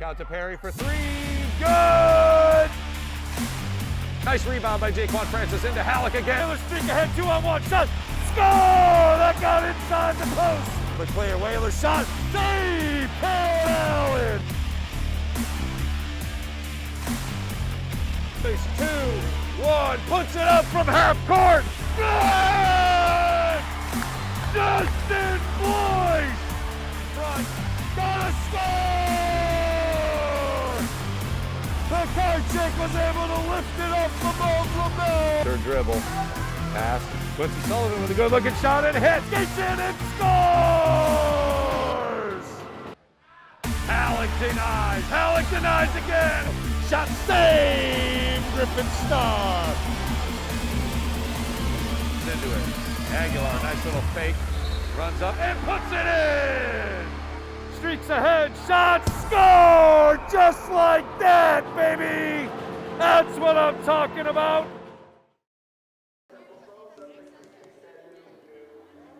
Back out to Perry for three. Good! Nice rebound by Jaquan Francis into Halleck again. Whalers streak ahead, 2-on-1 shot. Score! That got inside the post. But clear, Whalers shot. Save! Paul Allen! Face 2-1. Puts it up from half court. Good! Justin Boyd! Front. Gotta score! The card chick was able to lift it up above LaBelle. Third dribble. Pass. Quincy Sullivan with a good looking shot and hits. Gets in and scores! Halleck denies. Halleck denies again. Shot saved. Griffin Starr. Into it. Aguilar, nice little fake. Runs up and puts it in. Streaks ahead. Shot. Score! Just like that, baby. That's what I'm talking about.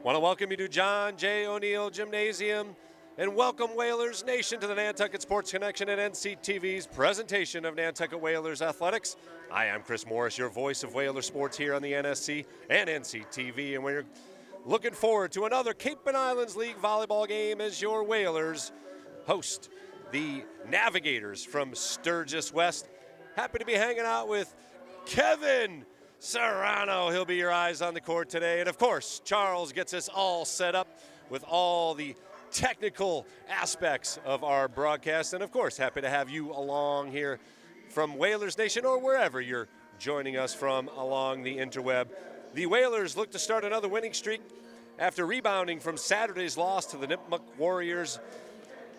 Want to welcome you to John J. O'Neill Gymnasium and welcome Whalers Nation to the Nantucket Sports Connection and NCTV's presentation of Nantucket Whalers Athletics. I am Chris Morris, your voice of Whaler sports here on the NSC and NCTV, and we're looking forward to another Cape and Islands League volleyball game as your Whalers host the Navigators from Sturgis West. Happy to be hanging out with Kevin Serrano. He'll be your eyes on the court today. And of course, Charles gets us all set up with all the technical aspects of our broadcast. And of course, happy to have you along here from Whalers Nation or wherever you're joining us from along the interweb. The Whalers look to start another winning streak after rebounding from Saturday's loss to the Nipmuc Warriors.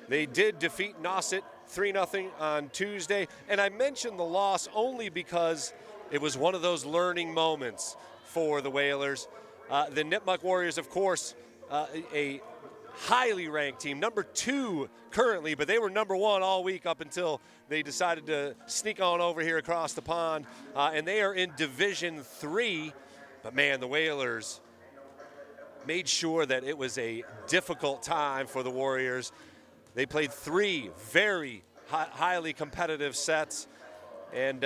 They did defeat Nauset 3-0 on Tuesday. And I mentioned the loss only because it was one of those learning moments for the Whalers. The Nipmuc Warriors, of course, a highly ranked team, number 2 currently, but they were number 1 all week up until they decided to sneak on over here across the pond. And they are in Division 3. But man, the Whalers made sure that it was a difficult time for the Warriors. They played 3 very highly competitive sets. And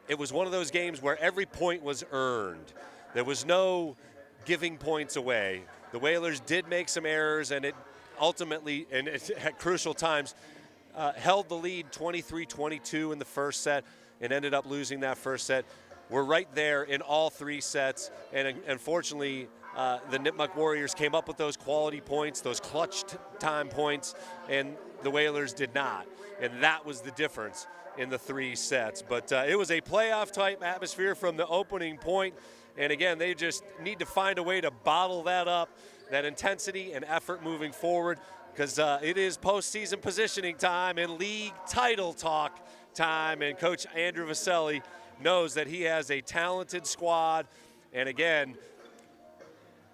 it was one of those games where every point was earned. There was no giving points away. The Whalers did make some errors, and it ultimately, and at crucial times, held the lead 23-22 in the first set and ended up losing that first set. We're right there in all 3 sets, and unfortunately, the Nipmuc Warriors came up with those quality points, those clutch time points, and the Whalers did not. And that was the difference in the 3 sets. But it was a playoff-type atmosphere from the opening point. And again, they just need to find a way to bottle that up, that intensity and effort moving forward, because it is postseason positioning time and league title talk time. And Coach Andrew Vaselli knows that he has a talented squad and, again,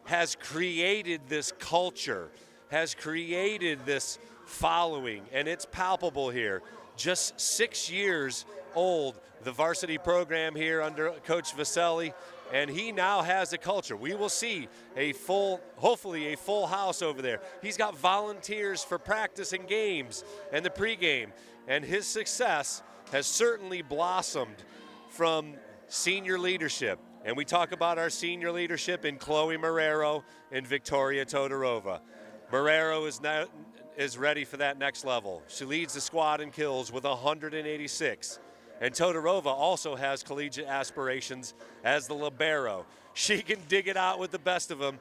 has created this culture, has created this following, and it's palpable here. Just 6 years old, the varsity program here under Coach Vaselli, and he now has a culture. We will see hopefully a full house over there. He's got volunteers for practice and games and the pregame, and his success has certainly blossomed from senior leadership. And we talk about our senior leadership in Chloe Marrero and Victoria Todorova. Marrero is ready for that next level. She leads the squad in kills with 186. And Todorova also has collegiate aspirations as the libero. She can dig it out with the best of them.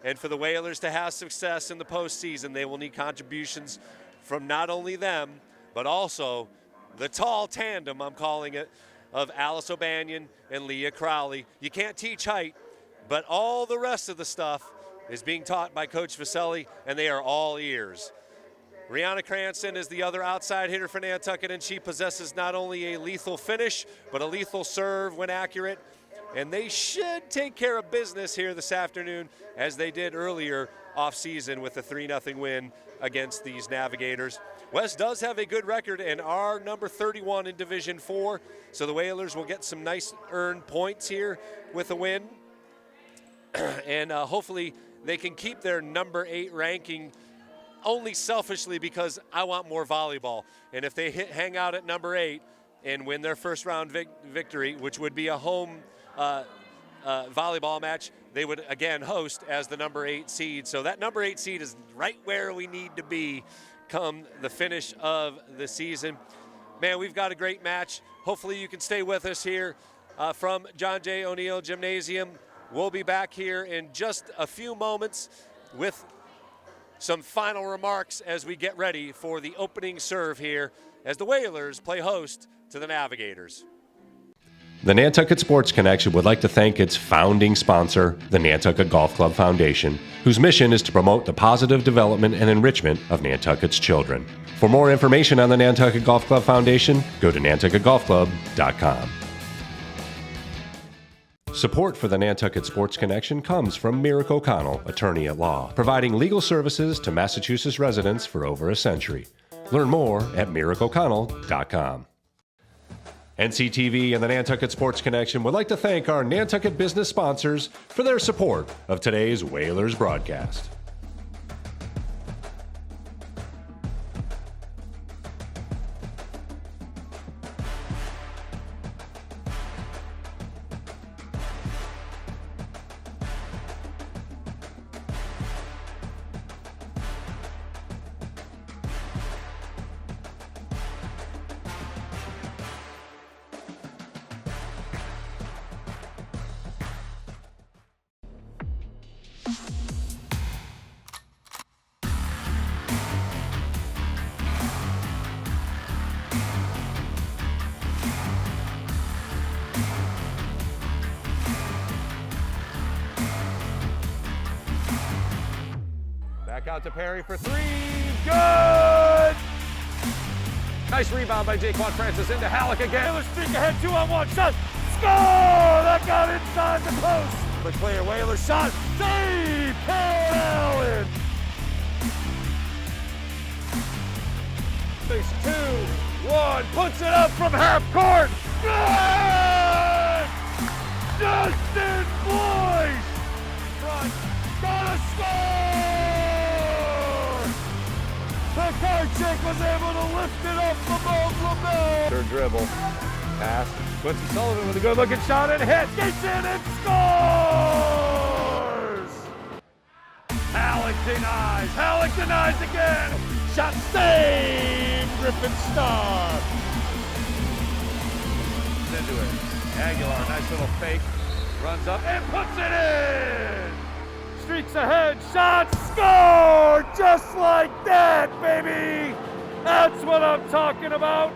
And for the Whalers to have success in the postseason, they will need contributions from not only them, but also the tall tandem, I'm calling it, of Alice O'Banion and Leah Crowley. You can't teach height, but all the rest of the stuff is being taught by Coach Vaselli, and they are all ears. Rihanna Cranston is the other outside hitter for Nantucket, and she possesses not only a lethal finish, but a lethal serve when accurate. And they should take care of business here this afternoon, as they did earlier off-season with a 3-0 win against these Navigators. West does have a good record and are number 31 in Division 4, so the Whalers will get some nice earned points here with a win. And hopefully they can keep their number 8 ranking only selfishly because I want more volleyball. And if they hang out at number 8 and win their first round victory, which would be a home volleyball match, they would again host as the number 8 seed. So that number 8 seed is right where we need to be come the finish of the season. Man, we've got a great match. Hopefully you can stay with us here from John J. O'Neill Gymnasium. We'll be back here in just a few moments with some final remarks as we get ready for the opening serve here as the Whalers play host to the Navigators. The Nantucket Sports Connection would like to thank its founding sponsor, the Nantucket Golf Club Foundation, whose mission is to promote the positive development and enrichment of Nantucket's children. For more information on the Nantucket Golf Club Foundation, go to nantucketgolfclub.com. Support for the Nantucket Sports Connection comes from Merrick O'Connell, attorney at law, providing legal services to Massachusetts residents for over a century. Learn more at merrickoconnell.com. NCTV and the Nantucket Sports Connection would like to thank our Nantucket business sponsors for their support of today's Whalers broadcast. Back out to Perry for 3. Good! Nice rebound by Jaquan Francis into Halleck again. Whalers streak ahead, 2-on-1 shot. Score! That got inside the post. But clear, Whalers shot. Save! Carol Allen! 6-2-1. Puts it up from half court. Good! Justin Boyce! Front. Gonna score! The card check was able to lift it up above LaBelle. Third dribble. Pass. Quincy Sullivan with a good looking shot and hit. Gets in and scores! Halleck denies. Halleck denies again. Shot saved. Griffin Starr. Into it. Aguilar, nice little fake. Runs up and puts it in. Streaks ahead, shot, score! Just like that, baby! That's what I'm talking about.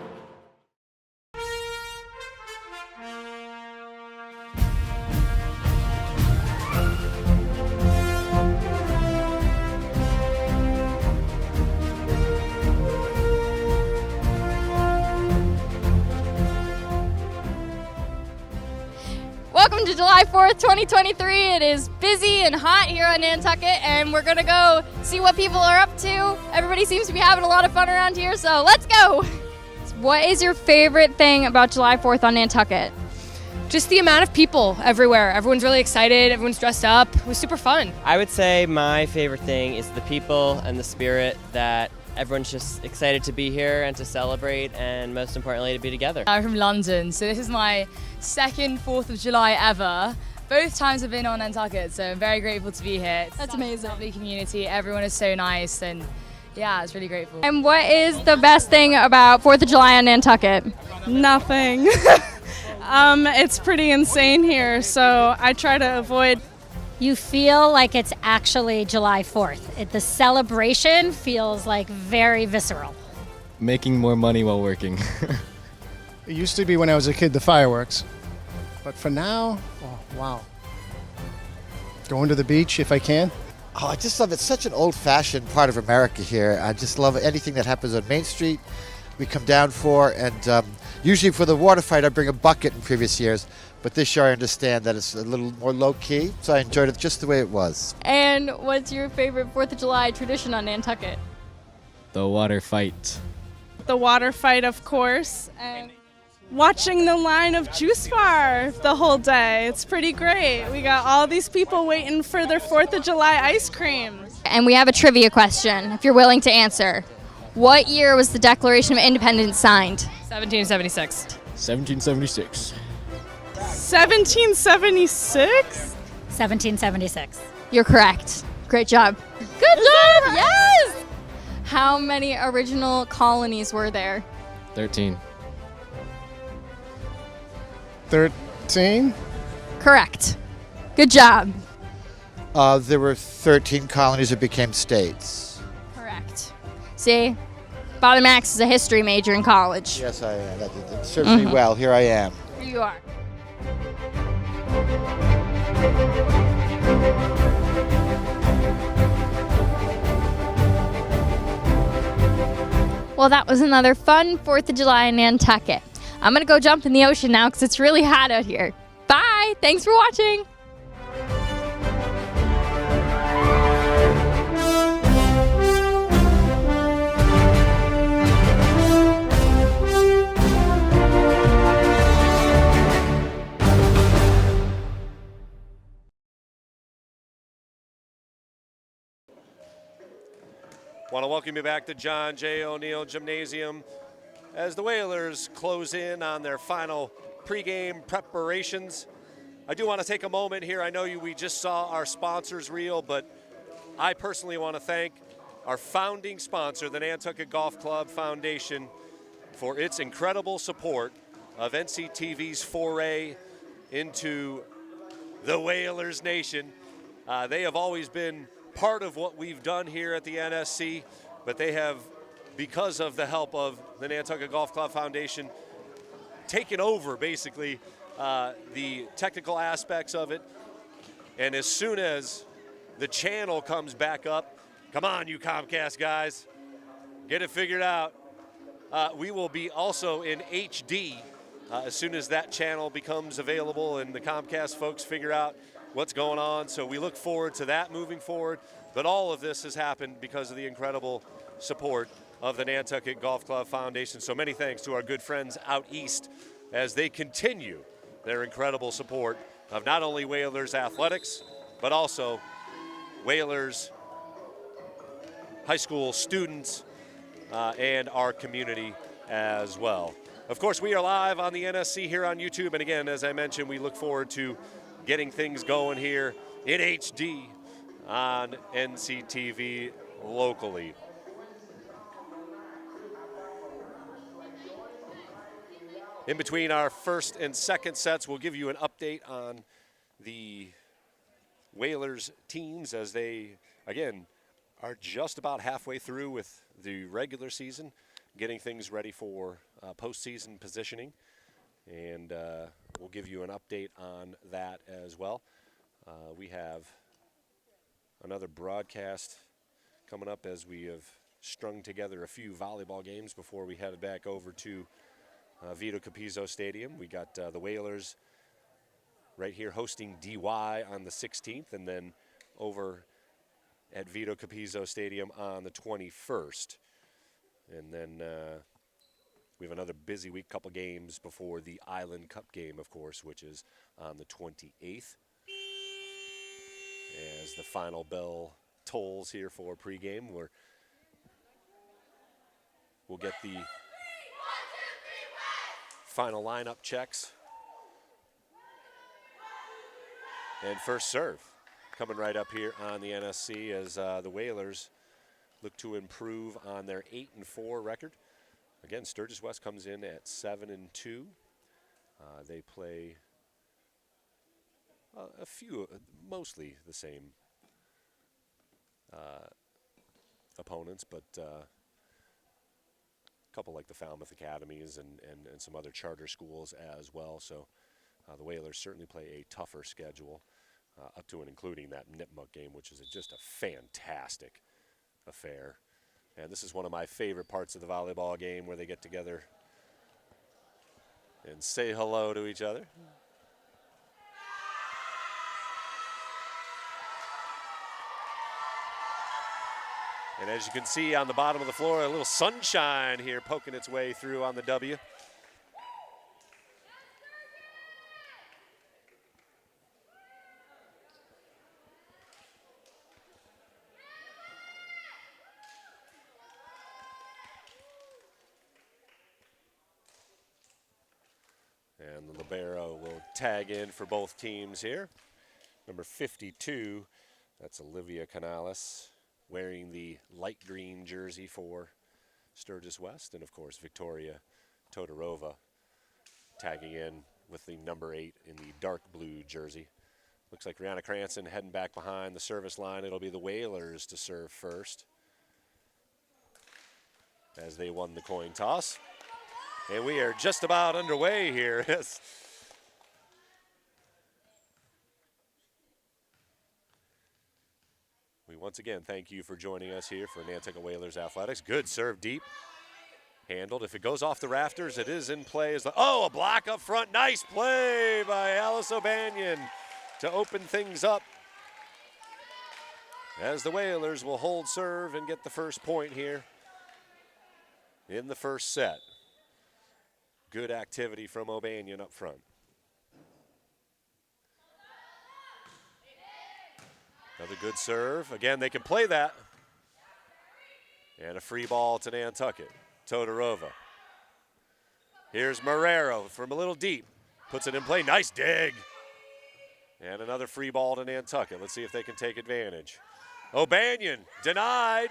Welcome to July 4th, 2023. It is busy and hot here on Nantucket, and we're going to go see what people are up to. Everybody seems to be having a lot of fun around here, so let's go. What is your favorite thing about July 4th on Nantucket? Just the amount of people everywhere. Everyone's really excited. Everyone's dressed up. It was super fun. I would say my favorite thing is the people and the spirit that everyone's just excited to be here and to celebrate, and most importantly to be together. I'm from London, so this is my second 4th of July ever. Both times I've been on Nantucket, so I'm very grateful to be here. It's That's such amazing. a lovely community. Everyone is so nice, and yeah, it's really grateful. And what is the best thing about 4th of July on Nantucket? Nothing. It's pretty insane here, so I try to avoid. You feel like it's actually July 4th. The celebration feels like very visceral. Making more money while working. It used to be when I was a kid, the fireworks. But for now, oh, wow. Going to the beach if I can. Oh, I just love it. It's such an old-fashioned part of America here. I just love anything that happens on Main Street. We come down for, and usually for the water fight, I bring a bucket in previous years. But this year I understand that it's a little more low-key, so I enjoyed it just the way it was. And what's your favorite 4th of July tradition on The water fight. The water fight, of course. And watching the line of Juice Bar the whole day. It's pretty great. We got all these people waiting for their 4th of July ice cream. And we have a trivia question, if you're willing to answer. What year was the Declaration of Independence signed? 1776. 1776. 1776? 1776. You're correct. Great job. Good job! Yes! How many original colonies were there? 13. 13? Correct. Good job. There were 13 colonies that became states. Correct. See? Father Max is a history major in college. Yes, I am. That serves me well. Here I am. Here you are. Well, that was another fun 4th of July in Nantucket. I'm going to go jump in the ocean now because it's really hot out here. Bye. Thanks for watching. Want to welcome you back to John J. O'Neill Gymnasium as the Whalers close in on their final pregame preparations. I do want to take a moment here. I know we just saw our sponsors reel, but I personally want to thank our founding sponsor, the Nantucket Golf Club Foundation, for its incredible support of NCTV's foray into the Whalers Nation. They have always been part of what we've done here at the NSC, but they have, because of the help of the Nantucket Golf Club Foundation, taken over basically the technical aspects of it. And as soon as the channel comes back up, come on, you Comcast guys, get it figured out. We will be also in HD as soon as that channel becomes available and the Comcast folks figure out what's going on. So we look forward to that moving forward. But all of this has happened because of the incredible support of the Nantucket Golf Club Foundation. So many thanks to our good friends out east as they continue their incredible support of not only Whalers athletics, but also Whalers high school students and our community as well. Of course, we are live on the NSC here on YouTube. And again, as I mentioned, we look forward to getting things going here in HD on NCTV locally. In between our first and second sets, we'll give you an update on the Whalers teams as they, again, are just about halfway through with the regular season, getting things ready for postseason positioning. And we'll give you an update on that as well. We have another broadcast coming up as we have strung together a few volleyball games before we headed back over to Vito Capizzo Stadium. We got the Whalers right here hosting DY on the 16th, and then over at Vito Capizzo Stadium on the 21st. And then we have another busy week, couple games before the Island Cup game, of course, which is on the 28th. As the final bell tolls here for pregame, we'll get the final lineup checks. And first serve coming right up here on the NSC as the Whalers look to improve on their 8-4 record. Again, Sturgis West comes in at 7-2. They play a few, mostly the same opponents, but a couple like the Falmouth Academies and some other charter schools as well. So the Whalers certainly play a tougher schedule, up to and including that Nipmuc game, which is just a fantastic affair. And this is one of my favorite parts of the volleyball game, where they get together and say hello to each other. And as you can see on the bottom of the floor, a little sunshine here poking its way through on the W. And the libero will tag in for both teams here. Number 52, that's Olivia Canales, wearing the light green jersey for Sturgis West. And of course, Victoria Todorova tagging in with the number 8 in the dark blue jersey. Looks like Rihanna Cranston heading back behind the service line. It'll be the Whalers to serve first, as they won the coin toss. And we are just about underway here. We once again thank you for joining us here for Nantucket Whalers Athletics. Good serve deep. Handled. If it goes off the rafters, it is in play. Oh, a block up front. Nice play by Alice O'Banion to open things up, as the Whalers will hold serve and get the first point here in the first set. Good activity from O'Banion up front. Another good serve. Again, they can play that. And a free ball to Nantucket. Todorova. Here's Marrero from a little deep. Puts it in play. Nice dig. And another free ball to Nantucket. Let's see if they can take advantage. O'Banion denied.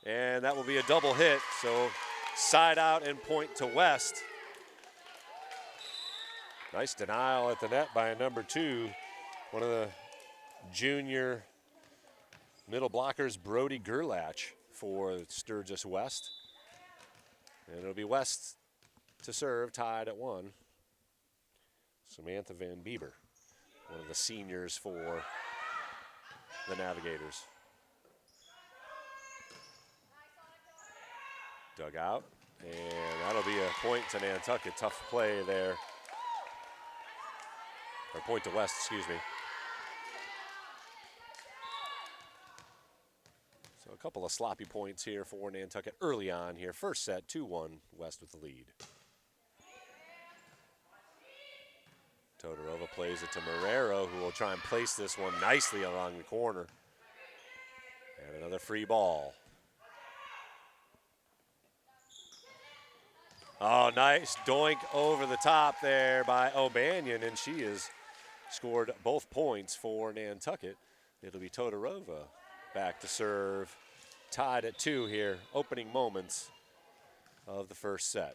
And that will be a double hit. So side out and point to West. Nice denial at the net by a number 2. One of the junior middle blockers, Brody Gerlach, for Sturgis West. And it'll be West to serve, tied at 1. Samantha Van Bieber, one of the seniors for the Navigators. Dug out, and that'll be a point to Nantucket. Tough play there. Or point to West, excuse me. So a couple of sloppy points here for Nantucket early on here. First set, 2-1, West with the lead. Todorova plays it to Marrero, who will try and place this one nicely along the corner. And another free ball. Oh, nice doink over the top there by O'Banion, and she has scored both points for Nantucket. It'll be Todorova back to serve, tied at 2 here, opening moments of the first set.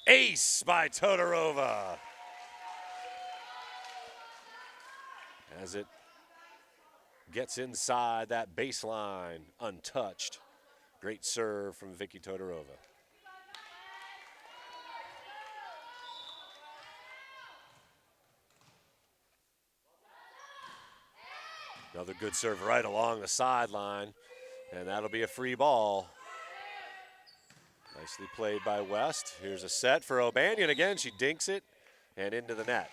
Ace by Todorova. As it gets inside that baseline, untouched. Great serve from Vicky Todorova. Another good serve right along the sideline, and that'll be a free ball. Nicely played by West. Here's a set for O'Banion again. She dinks it and into the net.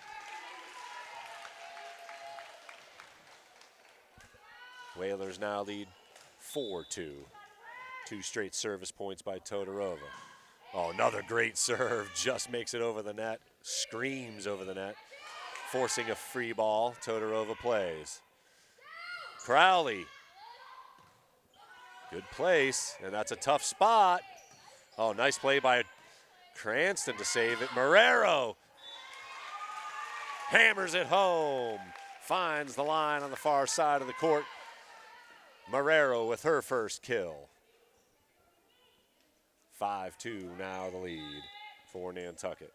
Whalers now lead 4-2. 2 straight service points by Todorova. Oh, another great serve. Just makes it over the net. Screams over the net. Forcing a free ball. Todorova plays. Crowley. Good place, and that's a tough spot. Oh, nice play by Cranston to save it. Marrero hammers it home. Finds the line on the far side of the court. Marrero with her first kill. 5-2 now the lead for Nantucket.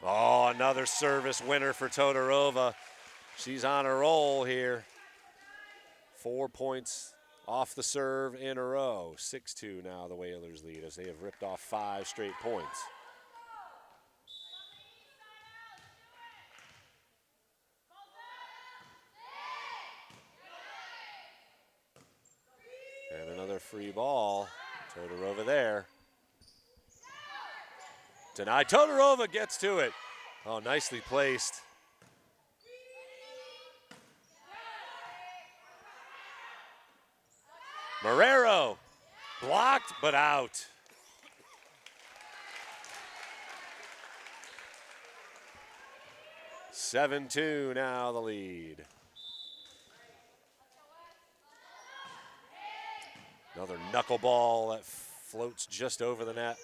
Oh, another service winner for Todorova. She's on a roll here. 4 points off the serve in a row. 6-2 now the Whalers lead as they have ripped off 5 straight points. And another free ball. Todorova there. Denied. Todorova gets to it. Oh, nicely placed. Marrero blocked but out. (7-2) now the lead. Another knuckleball that floats just over the net.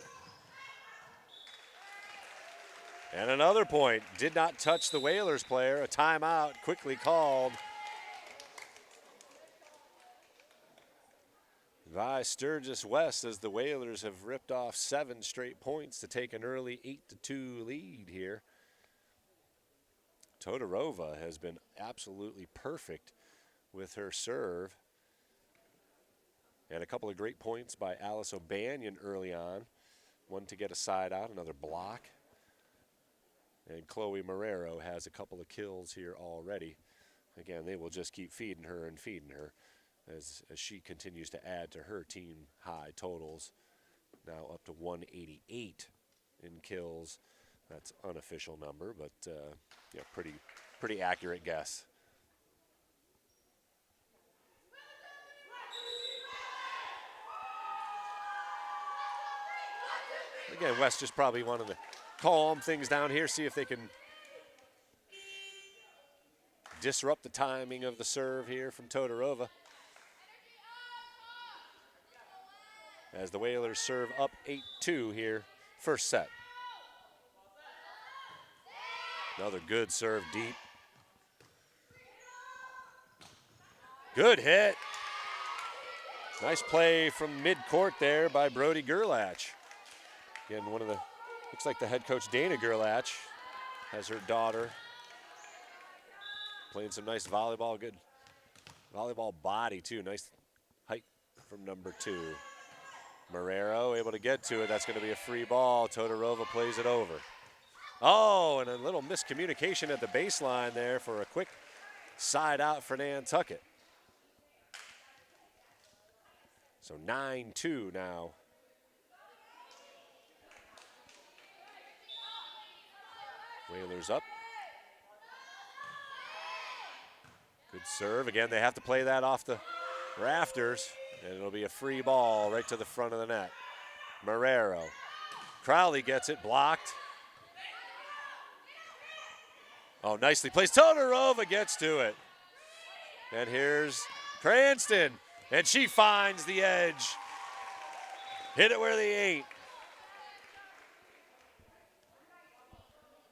And another point. Did not touch the Whalers player. A timeout quickly called by Sturgis West as the Whalers have ripped off 7 straight points to take an early 8-2 lead here. Todorova has been absolutely perfect with her serve. And a couple of great points by Alice O'Banion early on. One to get a side out, another block. And Chloe Marrero has a couple of kills here already. Again, they will just keep feeding her and feeding her as she continues to add to her team high totals. Now up to 188 in kills. That's unofficial number, but yeah, pretty accurate guess. Again, West just probably wanted to calm things down here, see if they can disrupt the timing of the serve here from Todorova. As the Whalers serve up 8-2 here, first set. Another good serve deep. Good hit. Nice play from mid-court there by Brody Gerlach. Again, looks like the head coach Dana Gerlach has her daughter playing some nice volleyball, good volleyball body too. Nice height from number 2. Marrero able to get to it. That's going to be a free ball. Todorova plays it over. Oh, and a little miscommunication at the baseline there for a quick side out for Nantucket. So 9-2 now. Whalers up. Good serve. Again, they have to play that off the rafters, and it'll be a free ball right to the front of the net. Marrero. Crowley gets it, blocked. Oh, nicely placed. Todorova gets to it. And here's Cranston, and she finds the edge. Hit it where they ain't.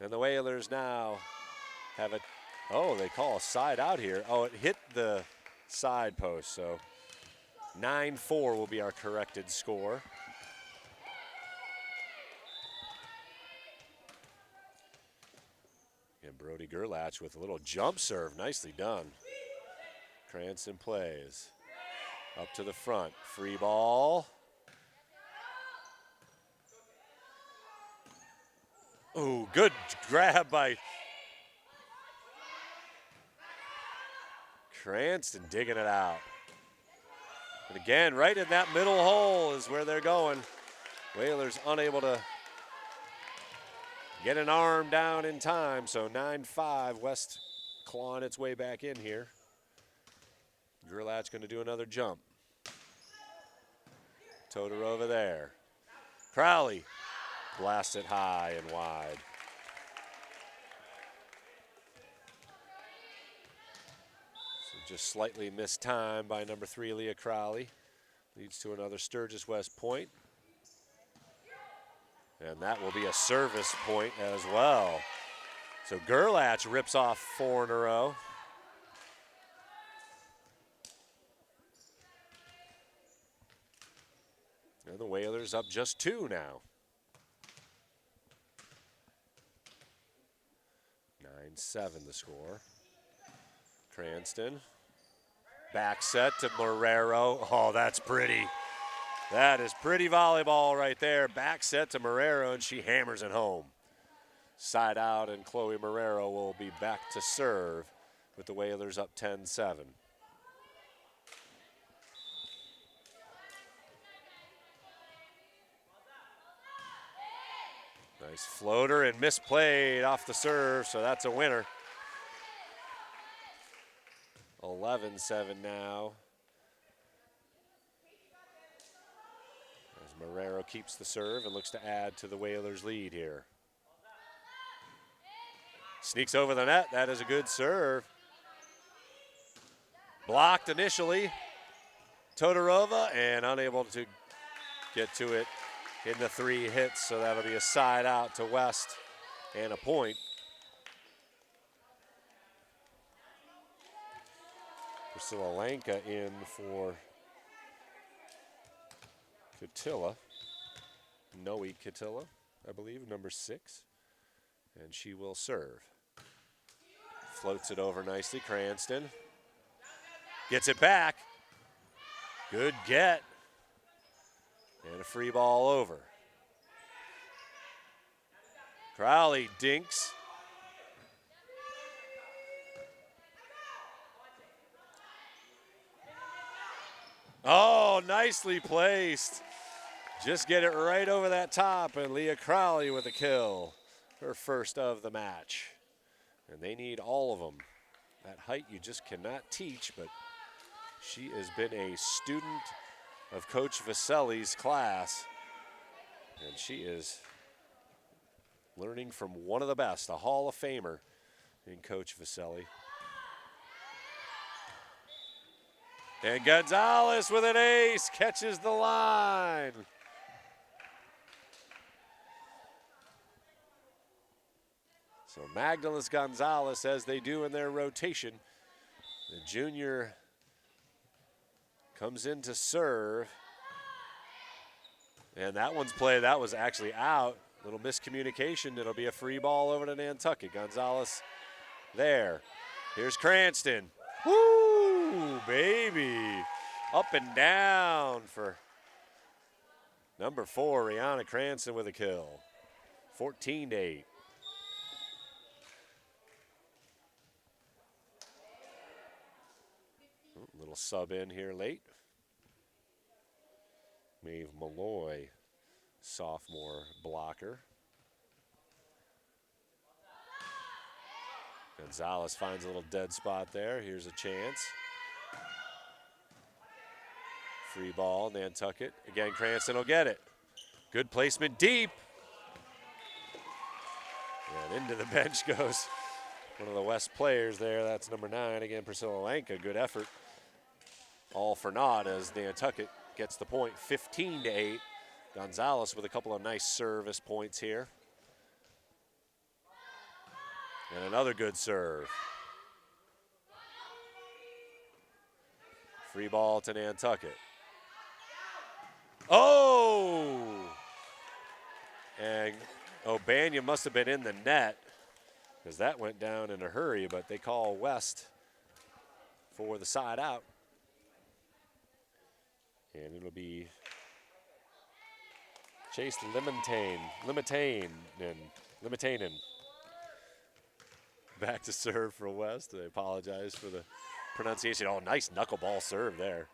And the Whalers now have it. Oh, they call a side out here. Oh, it hit the side post, so 9-4 will be our corrected score. And Brody Gerlach with a little jump serve. Nicely done. Cranston plays. Up to the front. Free ball. Ooh, good grab by Cranston, digging it out. And again, right in that middle hole is where they're going. Whalers unable to get an arm down in time, so 9-5, West clawing its way back in here. Gerlach's going to do another jump. Todorova there. Crowley blasts it high and wide. So just slightly missed time by number 3, Leah Crowley. Leads to another Sturgis West point. And that will be a service point as well. So Gerlach rips off 4 in a row. And the Whalers up just 2 now. 9-7 the score. Cranston. Back set to Marrero. Oh, that's pretty. That is pretty volleyball right there. Back set to Marrero, and she hammers it home. Side out, and Chloe Marrero will be back to serve with the Whalers up 10-7. Nice floater and misplayed off the serve, so that's a winner. 11-7 now. As Marrero keeps the serve and looks to add to the Whalers' lead here. Sneaks over the net. That is a good serve. Blocked initially. Todorova, and unable to get to it in the 3 hits, so that'll be a side out to West and a point. Priscilla Lanka in for Catilla. Noe Catilla, I believe, number 6. And she will serve. Floats it over nicely, Cranston. Gets it back. Good get. And a free ball over. Crowley dinks. Oh, nicely placed. Just get it right over that top, and Leah Crowley with a kill. Her first of the match. And they need all of them. That height you just cannot teach, but she has been a student of Coach Vaselli's class. And she is learning from one of the best, a Hall of Famer in Coach Vaselli. And Gonzalez with an ace, catches the line. So Magdalis Gonzalez, as they do in their rotation, the junior comes in to serve. And that one's played, that was actually out. Little miscommunication, it'll be a free ball over to Nantucket. Gonzalez there. Here's Cranston. Woo, baby. Up and down for number 4, Rihanna Cranston with a kill. 14-8. Little sub in here late. Maeve Malloy, sophomore blocker. Gonzalez finds a little dead spot there. Here's a chance. Free ball, Nantucket. Again, Cranston will get it. Good placement deep. And into the bench goes one of the West players there. That's number 9. Again, Priscilla Lanka. Good effort. All for naught as Nantucket gets the point, 15-8. Gonzalez with a couple of nice service points here. And another good serve. Free ball to Nantucket. Oh! And O'Bania must have been in the net because that went down in a hurry, but they call West for the side out. And it'll be Chase Limitanen. Back to serve for West. I apologize for the pronunciation. Oh, nice knuckleball serve there.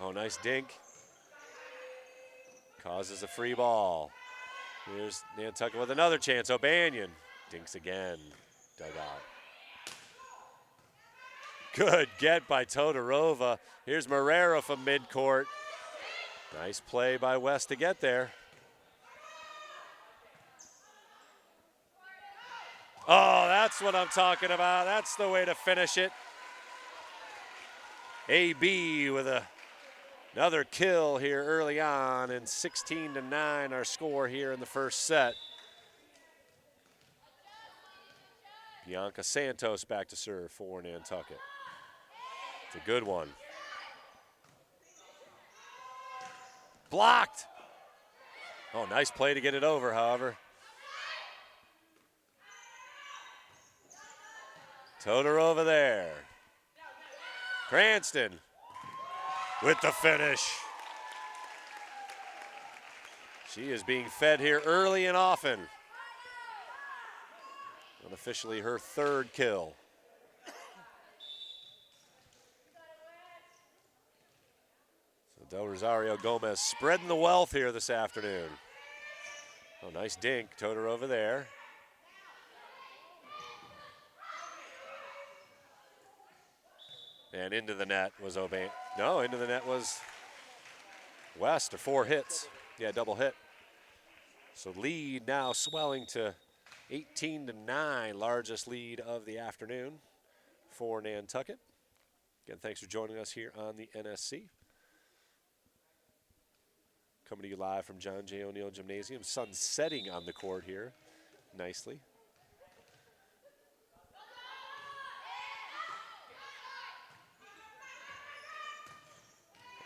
Oh, nice dink. Causes a free ball. Here's Nantucket with another chance. O'Banion dinks again. Dug out. Good get by Todorova. Here's Marrero from midcourt. Nice play by West to get there. Oh, that's what I'm talking about. That's the way to finish it. AB with another kill here early on, and 16-9 our score here in the first set. Bianca Santos back to serve for Nantucket. It's a good one. Blocked. Oh, nice play to get it over, however. Todorova there. Cranston with the finish. She is being fed here early and often. Unofficially her 3rd kill. So Del Rosario Gomez spreading the wealth here this afternoon. Oh, nice dink. Todorova there. And into the net was O'Banion. No, into the net was West, or 4 hits. Yeah, double hit. So lead now swelling to 18-9, largest lead of the afternoon for Nantucket. Again, thanks for joining us here on the NSC. Coming to you live from John J. O'Neill Gymnasium. Sun setting on the court here nicely.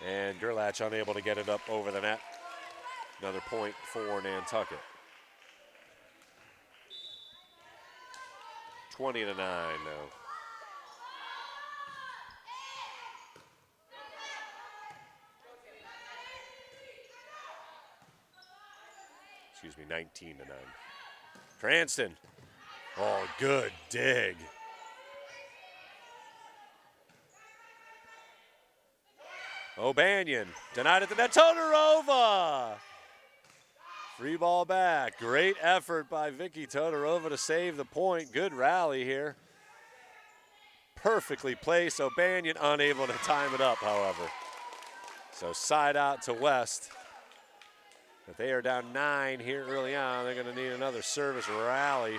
And Gerlach unable to get it up over the net. Another point for Nantucket. 20-9 now. Excuse me, 19-9. Cranston. Oh, good dig. O'Banion denied at the net. Todorova. Free ball back. Great effort by Vicky Todorova to save the point. Good rally here. Perfectly placed. O'Banion unable to time it up, however. So side out to West. If they are down 9 here early on, they're going to need another service rally.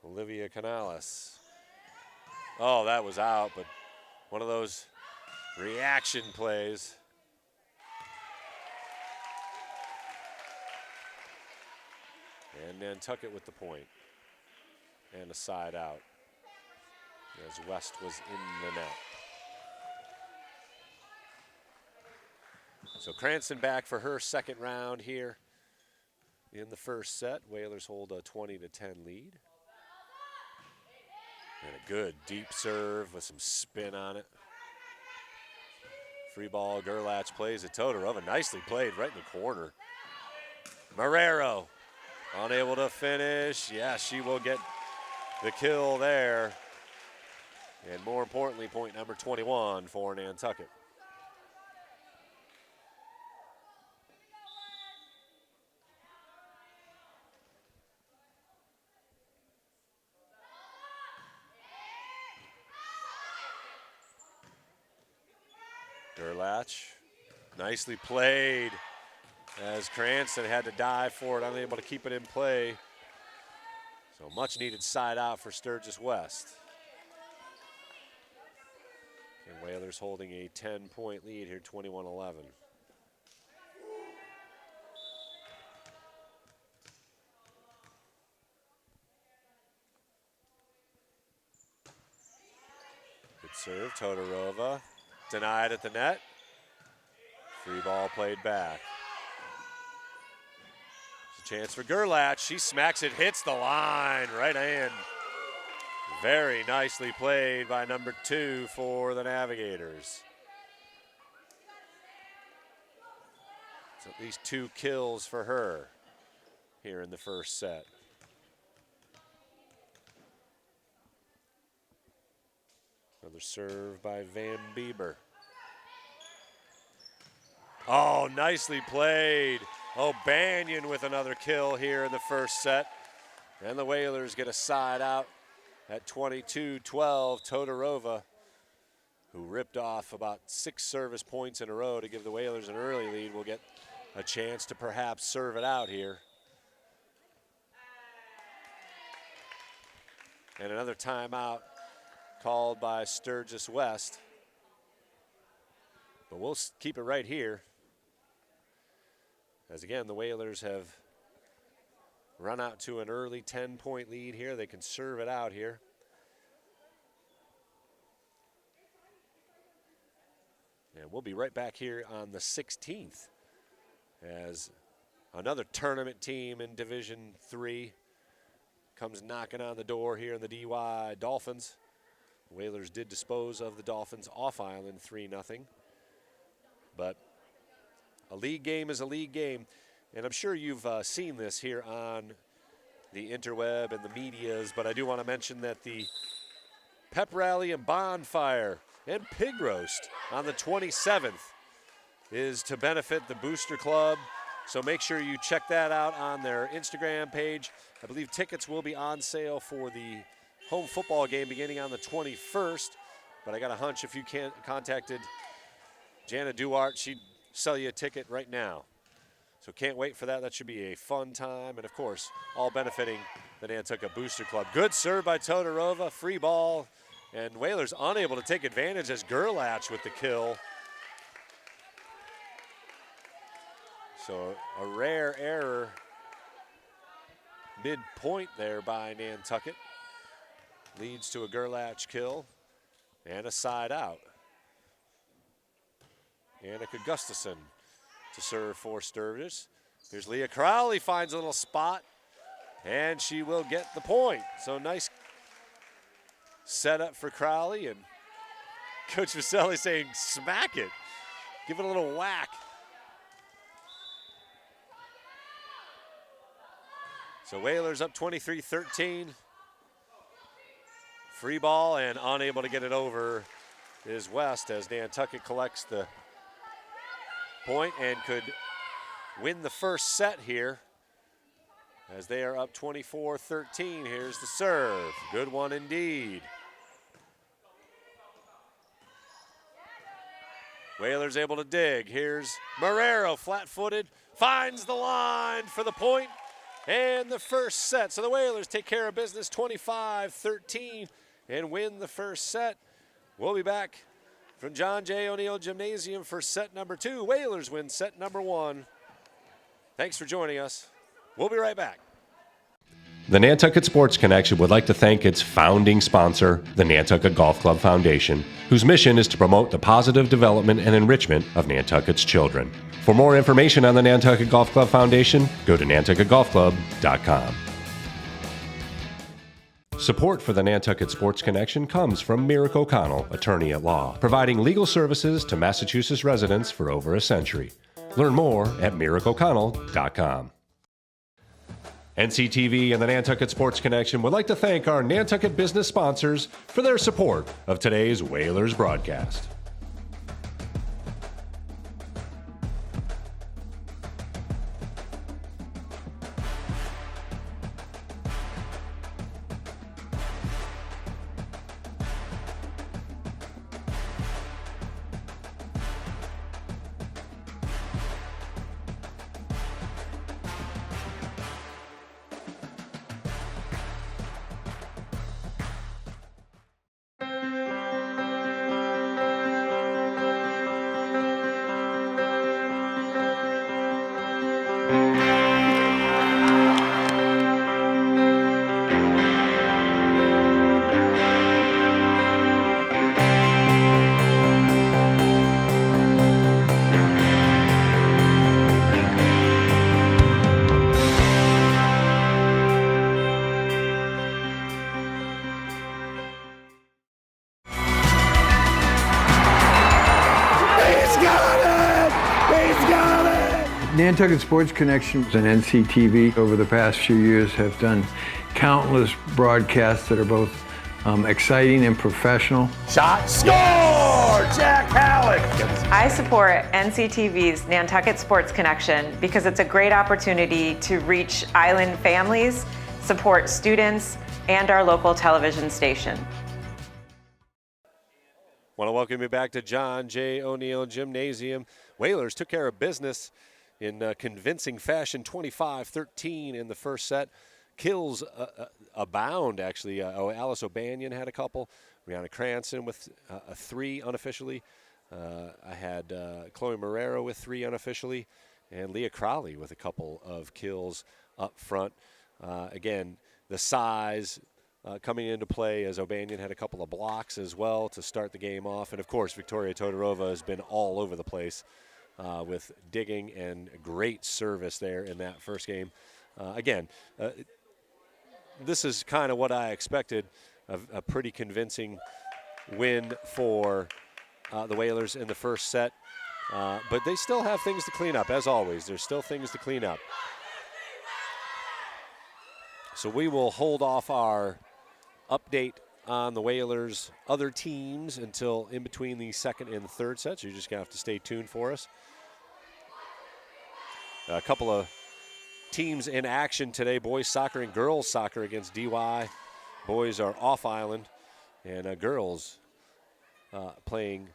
Olivia Canales. Oh, that was out, but one of those reaction plays. And Nantucket with the point. And a side out as West was in the net. So Cranston back for her second round here in the first set. Whalers hold a 20-10 lead. And a good deep serve with some spin on it. Free ball, Gerlach plays it. Todorova nicely played right in the corner. Marrero unable to finish. Yeah, she will get the kill there. And more importantly, point number 21 for Nantucket. Gerlach, nicely played as Cranston had to dive for it, unable to keep it in play. So much needed side out for Sturgis West. And Whalers holding a 10-point lead here, 21-11. Good serve, Todorova. Denied at the net. Free ball played back. It's a chance for Gerlach. She smacks it, hits the line, right in. Very nicely played by number 2 for the Navigators. It's at least 2 kills for her here in the first set. Another serve by Van Bieber. Oh, nicely played. O'Banion with another kill here in the first set. And the Whalers get a side out at 22-12. Todorova, who ripped off about 6 service points in a row to give the Whalers an early lead, will get a chance to perhaps serve it out here. And another timeout called by Sturgis West. But we'll keep it right here. As again, the Whalers have run out to an early 10-point lead here. They can serve it out here. And we'll be right back here on the 16th as another tournament team in Division III comes knocking on the door here in the DY Dolphins. The Whalers did dispose of the Dolphins off island 3-0. But a league game is a league game. And I'm sure you've seen this here on the interweb and the medias, but I do want to mention that the pep rally and bonfire and pig roast on the 27th is to benefit the Booster Club. So make sure you check that out on their Instagram page. I believe tickets will be on sale for the home football game beginning on the 21st. But I got a hunch if you contacted Jana Duarte, she'd sell you a ticket right now. So can't wait for that. That should be a fun time. And, of course, all benefiting the Nantucket Booster Club. Good serve by Todorova. Free ball. And Whalers unable to take advantage as Gerlach with the kill. So a rare error mid-point there by Nantucket. Leads to a Gerlach kill and a side out. Annika Gustafson to serve for Sturgis. Here's Leah Crowley, finds a little spot, and she will get the point. So nice setup for Crowley, and Coach Vaselli saying, smack it. Give it a little whack. So Whalers up 23-13. Free ball and unable to get it over is West as Nantucket collects the point and could win the first set here as they are up 24-13. Here's the serve. Good one indeed. Whalers able to dig. Here's Marrero, flat-footed, finds the line for the point and the first set. So the Whalers take care of business 25-13 and win the first set. We'll be back from John J. O'Neill Gymnasium for set number 2. Whalers win set number 1. Thanks for joining us. We'll be right back. The Nantucket Sports Connection would like to thank its founding sponsor, the Nantucket Golf Club Foundation, whose mission is to promote the positive development and enrichment of Nantucket's children. For more information on the Nantucket Golf Club Foundation, go to nantucketgolfclub.com. Support for the Nantucket Sports Connection comes from Merrick O'Connell, attorney at law, providing legal services to Massachusetts residents for over a century. Learn more at merrickoconnell.com. NCTV and the Nantucket Sports Connection would like to thank our Nantucket business sponsors for their support of today's Whalers broadcast. Nantucket Sports Connection and NCTV over the past few years have done countless broadcasts that are both exciting and professional. Shot, score! Jack Halleck! I support NCTV's Nantucket Sports Connection because it's a great opportunity to reach island families, support students, and our local television station. Want to welcome you back to John J. O'Neill Gymnasium. Whalers took care of business in convincing fashion, 25-13 in the first set. Kills abound, actually. Alice O'Banion had a couple. Rihanna Cranston with a 3 unofficially. I had Chloe Marrero with 3 unofficially. And Leah Crowley with a couple of kills up front. Again, the size coming into play as O'Banion had a couple of blocks as well to start the game off. And, of course, Victoria Todorova has been all over the place with digging and great service there in that first game. Again, this is kind of what I expected, a pretty convincing win for the Whalers in the first set. But they still have things to clean up, as always. There's still things to clean up. So we will hold off our update on the Whalers' other teams until in between the second and the third sets. You're just going to have to stay tuned for us. A couple of teams in action today, boys soccer and girls soccer against DY. Boys are off island, and girls playing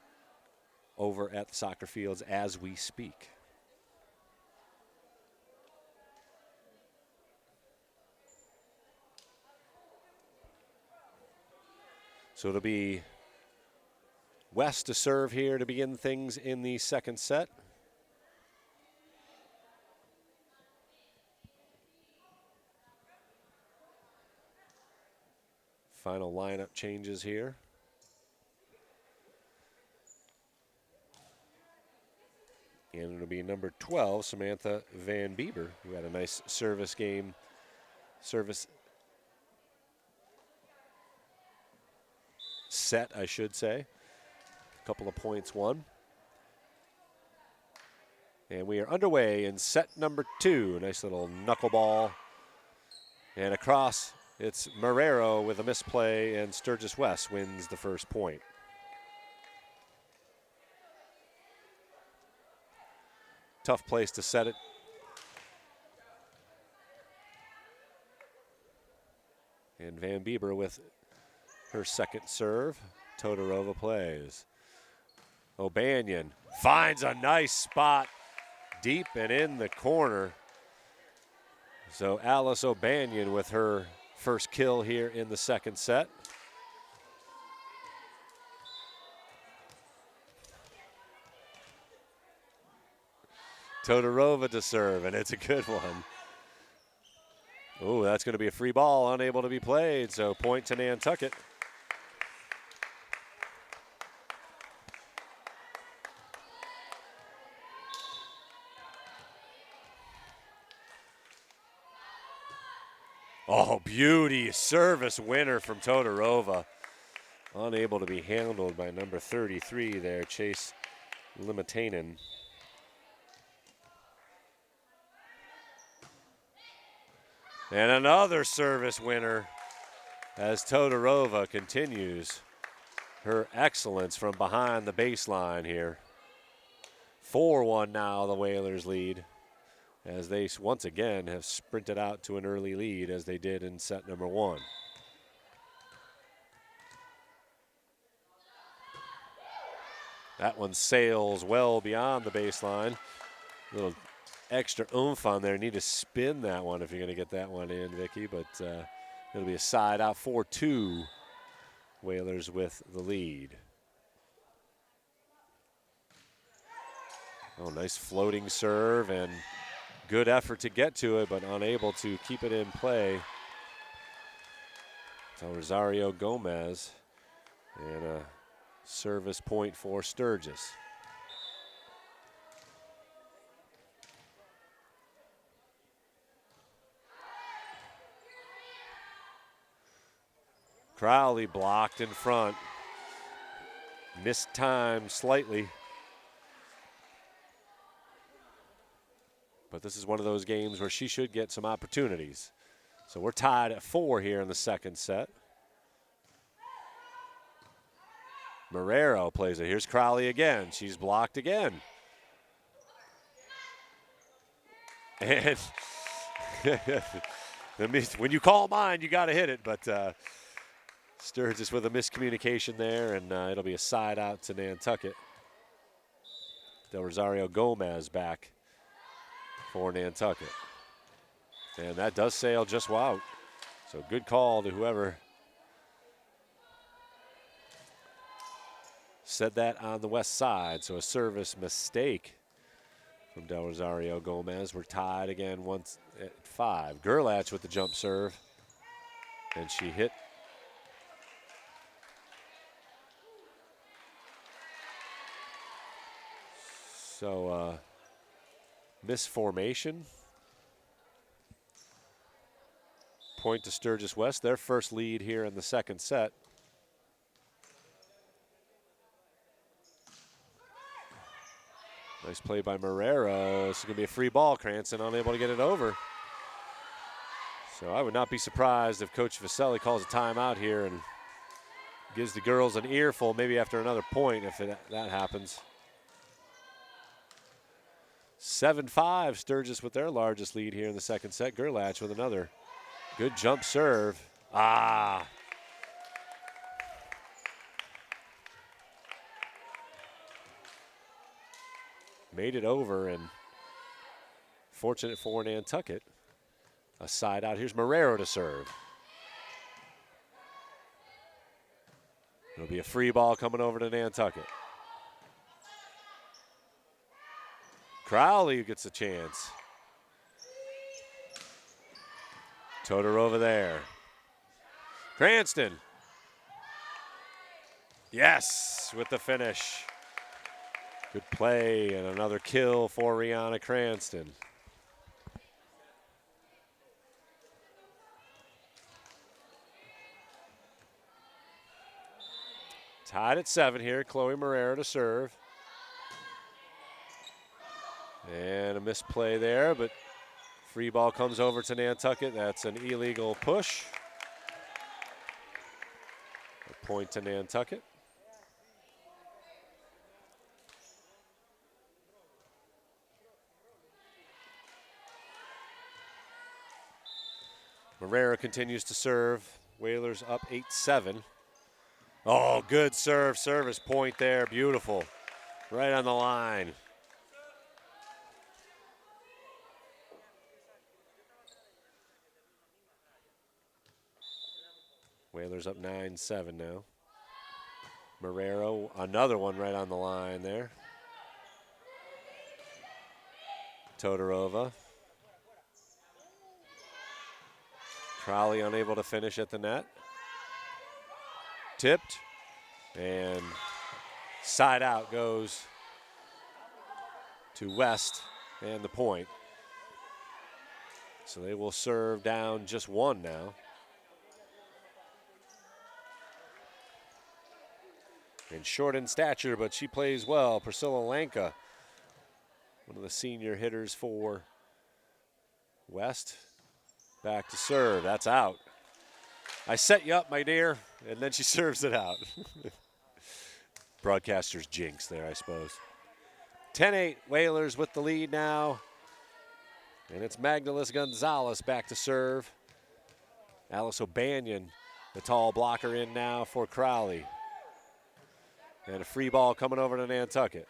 over at the soccer fields as we speak. So it'll be West to serve here to begin things in the second set. Final lineup changes here. And it'll be number 12, Samantha Van Bieber, who had a nice service set, I should say. A couple of points won. And we are underway in set number 2. A nice little knuckleball. And across, it's Marrero with a misplay, and Sturgis West wins the first point. Tough place to set it. And Van Bieber with her second serve. Todorova plays. O'Banion finds a nice spot deep and in the corner. So Alice O'Banion with her first kill here in the second set. Todorova to serve, and it's a good one. Oh, that's going to be a free ball, unable to be played, so point to Nantucket. Oh, beauty, service winner from Todorova. Unable to be handled by number 33 there, Chase Limitanen. And another service winner as Todorova continues her excellence from behind the baseline here. 4-1 now, the Whalers lead, as they once again have sprinted out to an early lead as they did in set number 1. That one sails well beyond the baseline. Little extra oomph on there. Need to spin that one if you're going to get that one in, Vicky, but it'll be a side out 4-2. Whalers with the lead. Oh, nice floating serve and good effort to get to it, but unable to keep it in play. So Rosario Gomez, and a service point for Sturgis. Crowley blocked in front. Missed time slightly. But this is one of those games where she should get some opportunities. So we're tied at 4 here in the second set. Marrero plays it. Here's Crowley again. She's blocked again. And when you call mine, you got to hit it. But Sturgis with a miscommunication there, and it'll be a side out to Nantucket. Del Rosario Gomez back for Nantucket. And that does sail just out. So good call to whoever said that on the west side. So a service mistake from Del Rosario Gomez. We're tied again once at 5. Gerlach with the jump serve. And she hit. So misformation. Point to Sturgis West, their first lead here in the second set. Nice play by Marrero. This is going to be a free ball. Cranston unable to get it over. So I would not be surprised if Coach Vaselli calls a timeout here and gives the girls an earful, maybe after another point if that happens. 7-5, Sturgis with their largest lead here in the second set. Gerlach with another good jump serve. Made it over, and fortunate for Nantucket. A side out. Here's Marrero to serve. It'll be a free ball coming over to Nantucket. Crowley gets a chance. Todorova there. Cranston. Yes, with the finish. Good play and another kill for Rihanna Cranston. Tied at 7 here. Chloe Marrero to serve. And a misplay there, but free ball comes over to Nantucket. That's an illegal push. A point to Nantucket. Marrero continues to serve. Whalers up 8-7. Oh, good serve, service point there, beautiful. Right on the line. Whalers up 9-7 now. Marrero, another one right on the line there. Todorova. Crowley unable to finish at the net. Tipped, and side out goes to West and the point. So they will serve down just 1 now. And short in stature, but she plays well. Priscilla Lanka, one of the senior hitters for West. Back to serve, that's out. I set you up, my dear, and then she serves it out. Broadcaster's jinx there, I suppose. 10-8, Whalers with the lead now. And it's Magdalis Gonzalez back to serve. Alice O'Banion, the tall blocker, in now for Crowley. And a free ball coming over to Nantucket.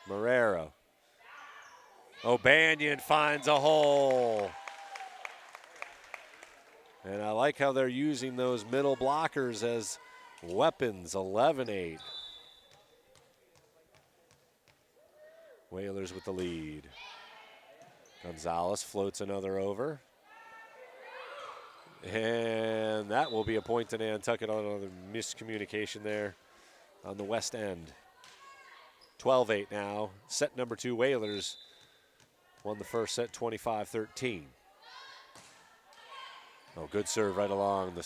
Marrero. O'Banion finds a hole. And I like how they're using those middle blockers as weapons. 11-8. Whalers with the lead. Gonzalez floats another over. And that will be a point to Nantucket on another miscommunication there on the west end. 12-8 now. Set number 2, Whalers won the first set 25-13. Oh, good serve right along the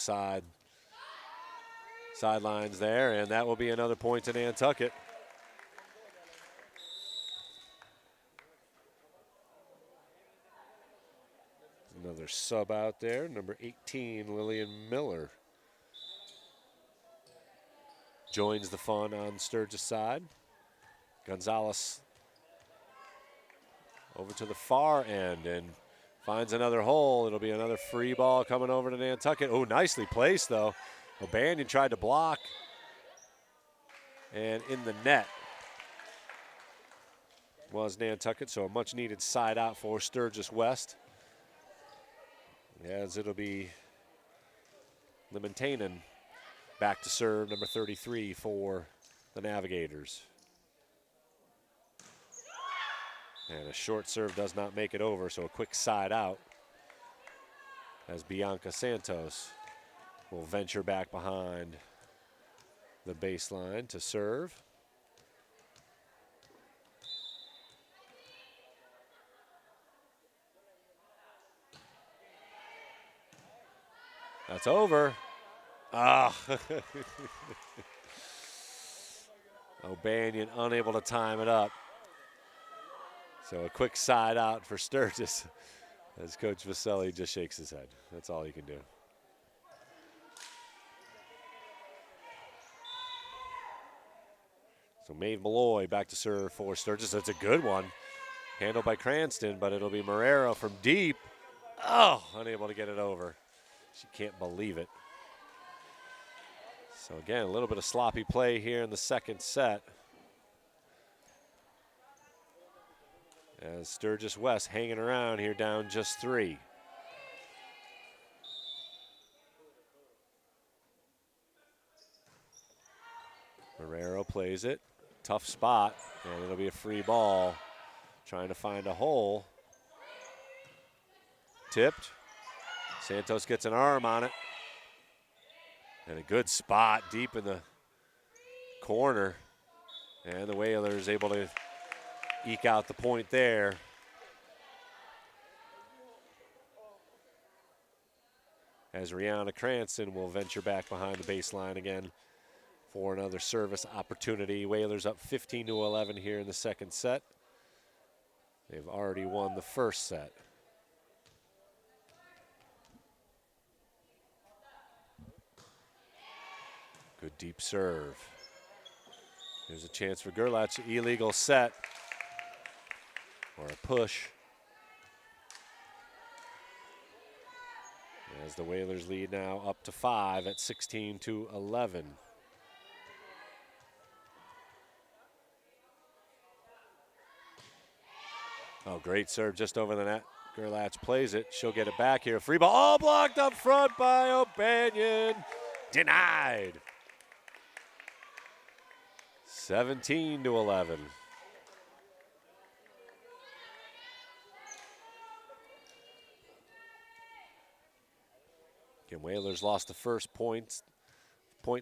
sidelines there, and that will be another point to Nantucket. Another sub out there, number 18, Lillian Miller. Joins the fun on Sturgis side. Gonzalez over to the far end and finds another hole. It'll be another free ball coming over to Nantucket. Oh, nicely placed, though. O'Banion tried to block. And in the net was Nantucket, so a much-needed side out for Sturgis West. As it'll be Limentainen back to serve, number 33 for the Navigators. And a short serve does not make it over, so a quick side out as Bianca Santos will venture back behind the baseline to serve. That's over. Ah. O'Banion unable to time it up. So a quick side out for Sturgis as Coach Vaselli just shakes his head. That's all he can do. So Maeve Malloy back to serve for Sturgis. That's a good one. Handled by Cranston, but it'll be Marrero from deep. Oh, unable to get it over. She can't believe it. So again, a little bit of sloppy play here in the second set. As Sturgis West hanging around here down just 3. Marrero plays it. Tough spot, and it'll be a free ball. Trying to find a hole. Tipped. Santos gets an arm on it. And a good spot deep in the corner. And the Whalers able to eke out the point there. As Rihanna Cranston will venture back behind the baseline again for another service opportunity. Whalers up 15-11 here in the second set. They've already won the first set. Good deep serve. There's a chance for Gerlach. Illegal set or a push. As the Whalers lead now up to 5 at 16-11. Oh, great serve just over the net. Gerlach plays it. She'll get it back here. Free ball. All blocked up front by O'Banion. Denied. 17-11. Again, Whalers lost the first point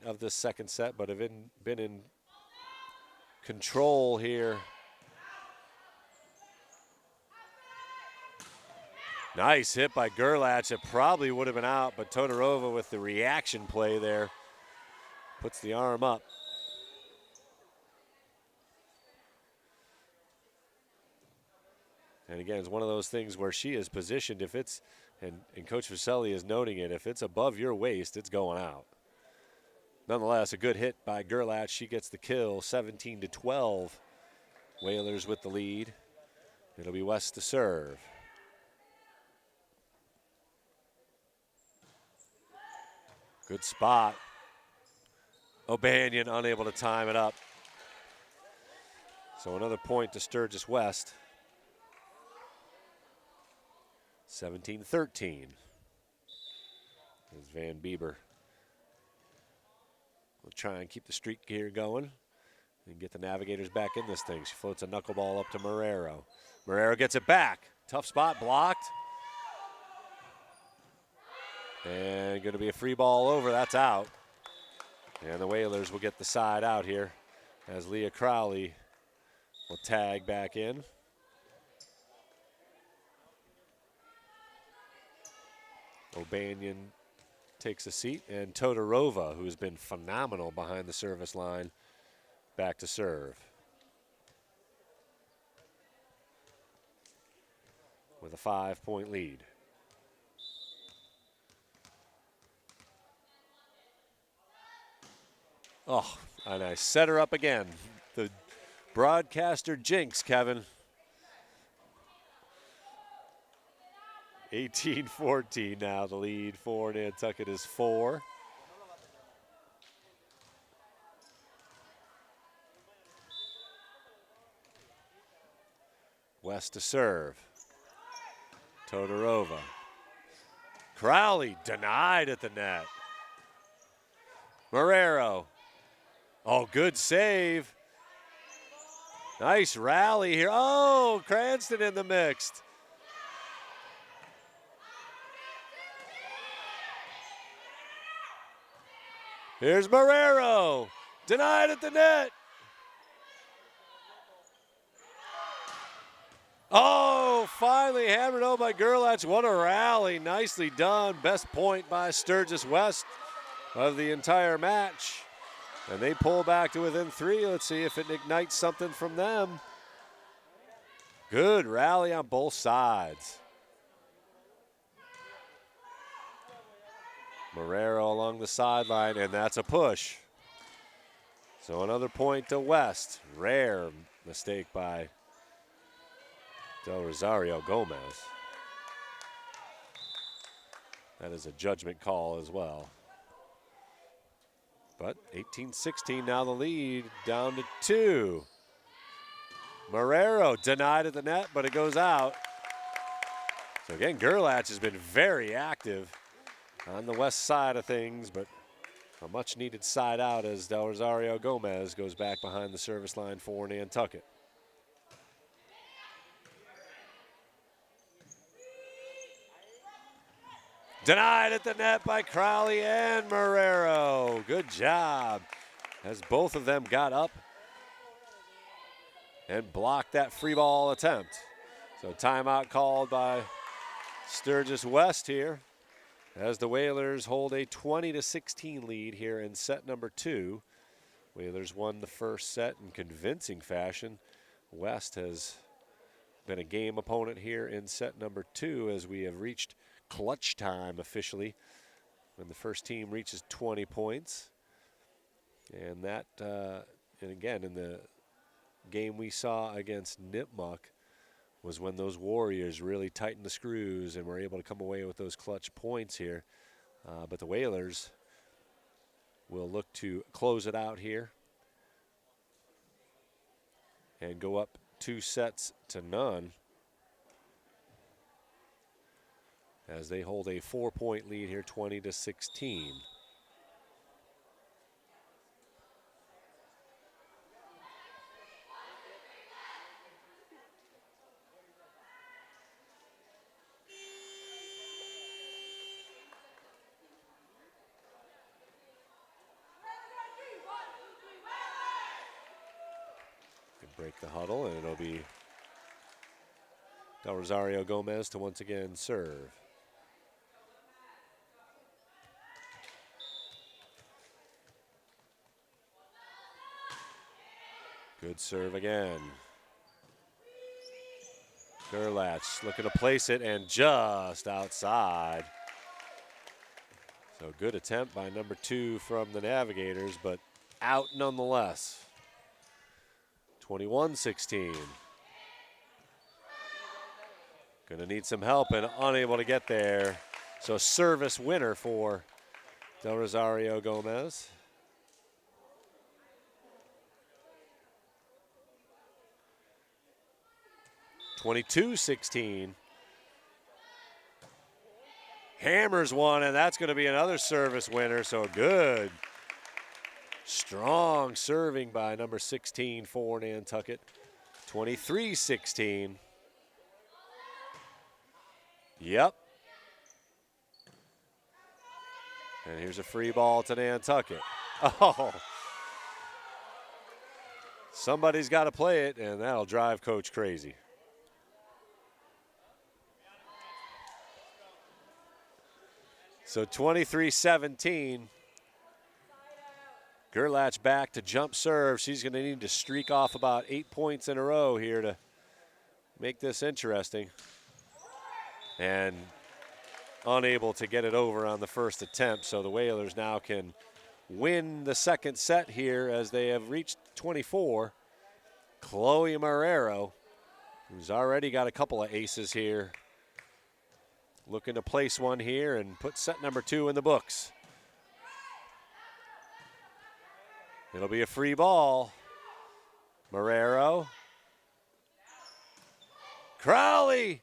of the second set, but have been in control here. Nice hit by Gerlach. It probably would have been out, but Todorova with the reaction play there puts the arm up. And again, it's one of those things where she is positioned. If it's, and Coach Vaselli is noting it, if it's above your waist, it's going out. Nonetheless, a good hit by Gerlach. She gets the kill, 17-12. Whalers with the lead. It'll be West to serve. Good spot. O'Banion unable to time it up. So another point to Sturgis West. 17-13. As Van Bieber will try and keep the streak here going and get the Navigators back in this thing. She floats a knuckleball up to Marrero. Marrero gets it back. Tough spot, blocked. And going to be a free ball over. That's out. And the Whalers will get the side out here as Leah Crowley will tag back in. O'Banion takes a seat, and Todorova, who's been phenomenal behind the service line, back to serve. With a 5-point lead. Oh, and I set her up again. The broadcaster jinx, Kevin. 18-14 now. The lead for Nantucket is 4. West to serve. Todorova. Crowley denied at the net. Marrero. Oh, good save. Nice rally here. Oh, Cranston in the mix. Here's Marrero. Denied at the net. Oh, finally hammered home by Gerlach. What a rally. Nicely done. Best point by Sturgis West of the entire match. And they pull back to within 3. Let's see if it ignites something from them. Good rally on both sides. Marrero along the sideline, and that's a push. So another point to West. Rare mistake by Del Rosario Gomez. That is a judgment call as well. But 18-16 now the lead, down to 2. Marrero denied at the net, but it goes out. So again, Gerlach has been very active on the west side of things, but A much-needed side out as Del Rosario Gomez goes back behind the service line for Nantucket. Denied at the net by Crowley and Marrero. Good job as both of them got up and blocked that free ball attempt. So timeout called by Sturgis West here as the Whalers hold a 20-16 lead here in set number 2. Whalers won the first set in convincing fashion. West has been a game opponent here in set number 2 as we have reached clutch time officially when the first team reaches 20 points. And that, and again, in the game we saw against Nipmuc was when those Warriors really tightened the screws and were able to come away with those clutch points here. But the Whalers will look to close it out here and go up 2-0 as they hold a 4-point lead here, 20-16. Break the huddle, and it'll be Del Rosario Gomez to once again serve. Good serve again. Gerlach looking to place it and just outside. So good attempt by number 2 from the Navigators, but out nonetheless. 21-16. Gonna need some help and unable to get there. So service winner for Del Rosario Gomez. (22-16). Hammers one, and that's going to be another service winner. So good. Strong serving by number 16 for Nantucket. 23-16. Yep. And here's a free ball to Nantucket. Oh. Somebody's got to play it, and that'll drive Coach crazy. So 23-17. Gerlach back to jump serve. She's going to need to streak off about 8 points in a row here to make this interesting. And unable to get it over on the first attempt. So the Whalers now can win the second set here as they have reached 24. Chloe Marrero, who's already got a couple of aces here, looking to place one here and put set number 2 in the books. It'll be a free ball. Marrero. Crowley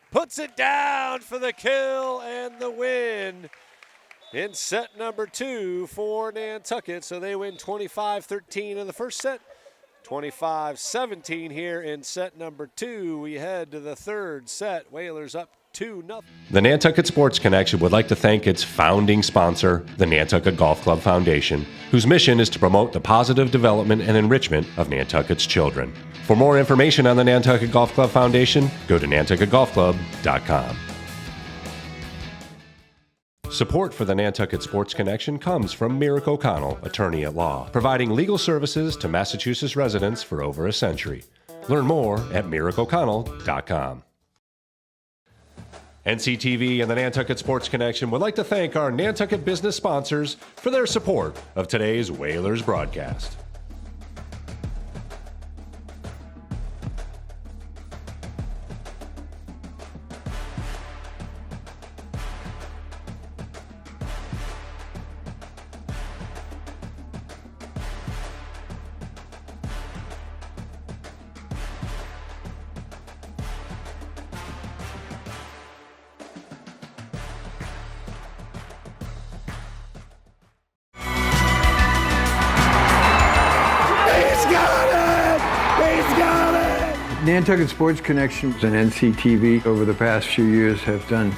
puts it down for the kill and the win in set number 2 for Nantucket. So they win 25-13 in the first set, 25-17 here in set number 2. We head to the third set. Whalers up 2-0. The Nantucket Sports Connection would like to thank its founding sponsor, the Nantucket Golf Club Foundation, whose mission is to promote the positive development and enrichment of Nantucket's children. For more information on the Nantucket Golf Club Foundation, go to nantucketgolfclub.com. Support for the Nantucket Sports Connection comes from Merrick O'Connell, attorney at law, providing legal services to Massachusetts residents for over a century. Learn more at merrickoconnell.com. NCTV and the Nantucket Sports Connection would like to thank our Nantucket business sponsors for their support of today's Whalers broadcast. Nantucket Sports Connection and NCTV over the past few years have done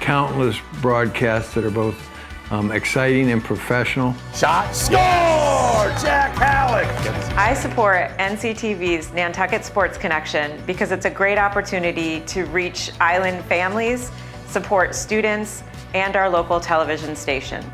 countless broadcasts that are both exciting and professional. Shot, score! Jack Halleck! I support NCTV's Nantucket Sports Connection because it's a great opportunity to reach island families, support students, and our local television station.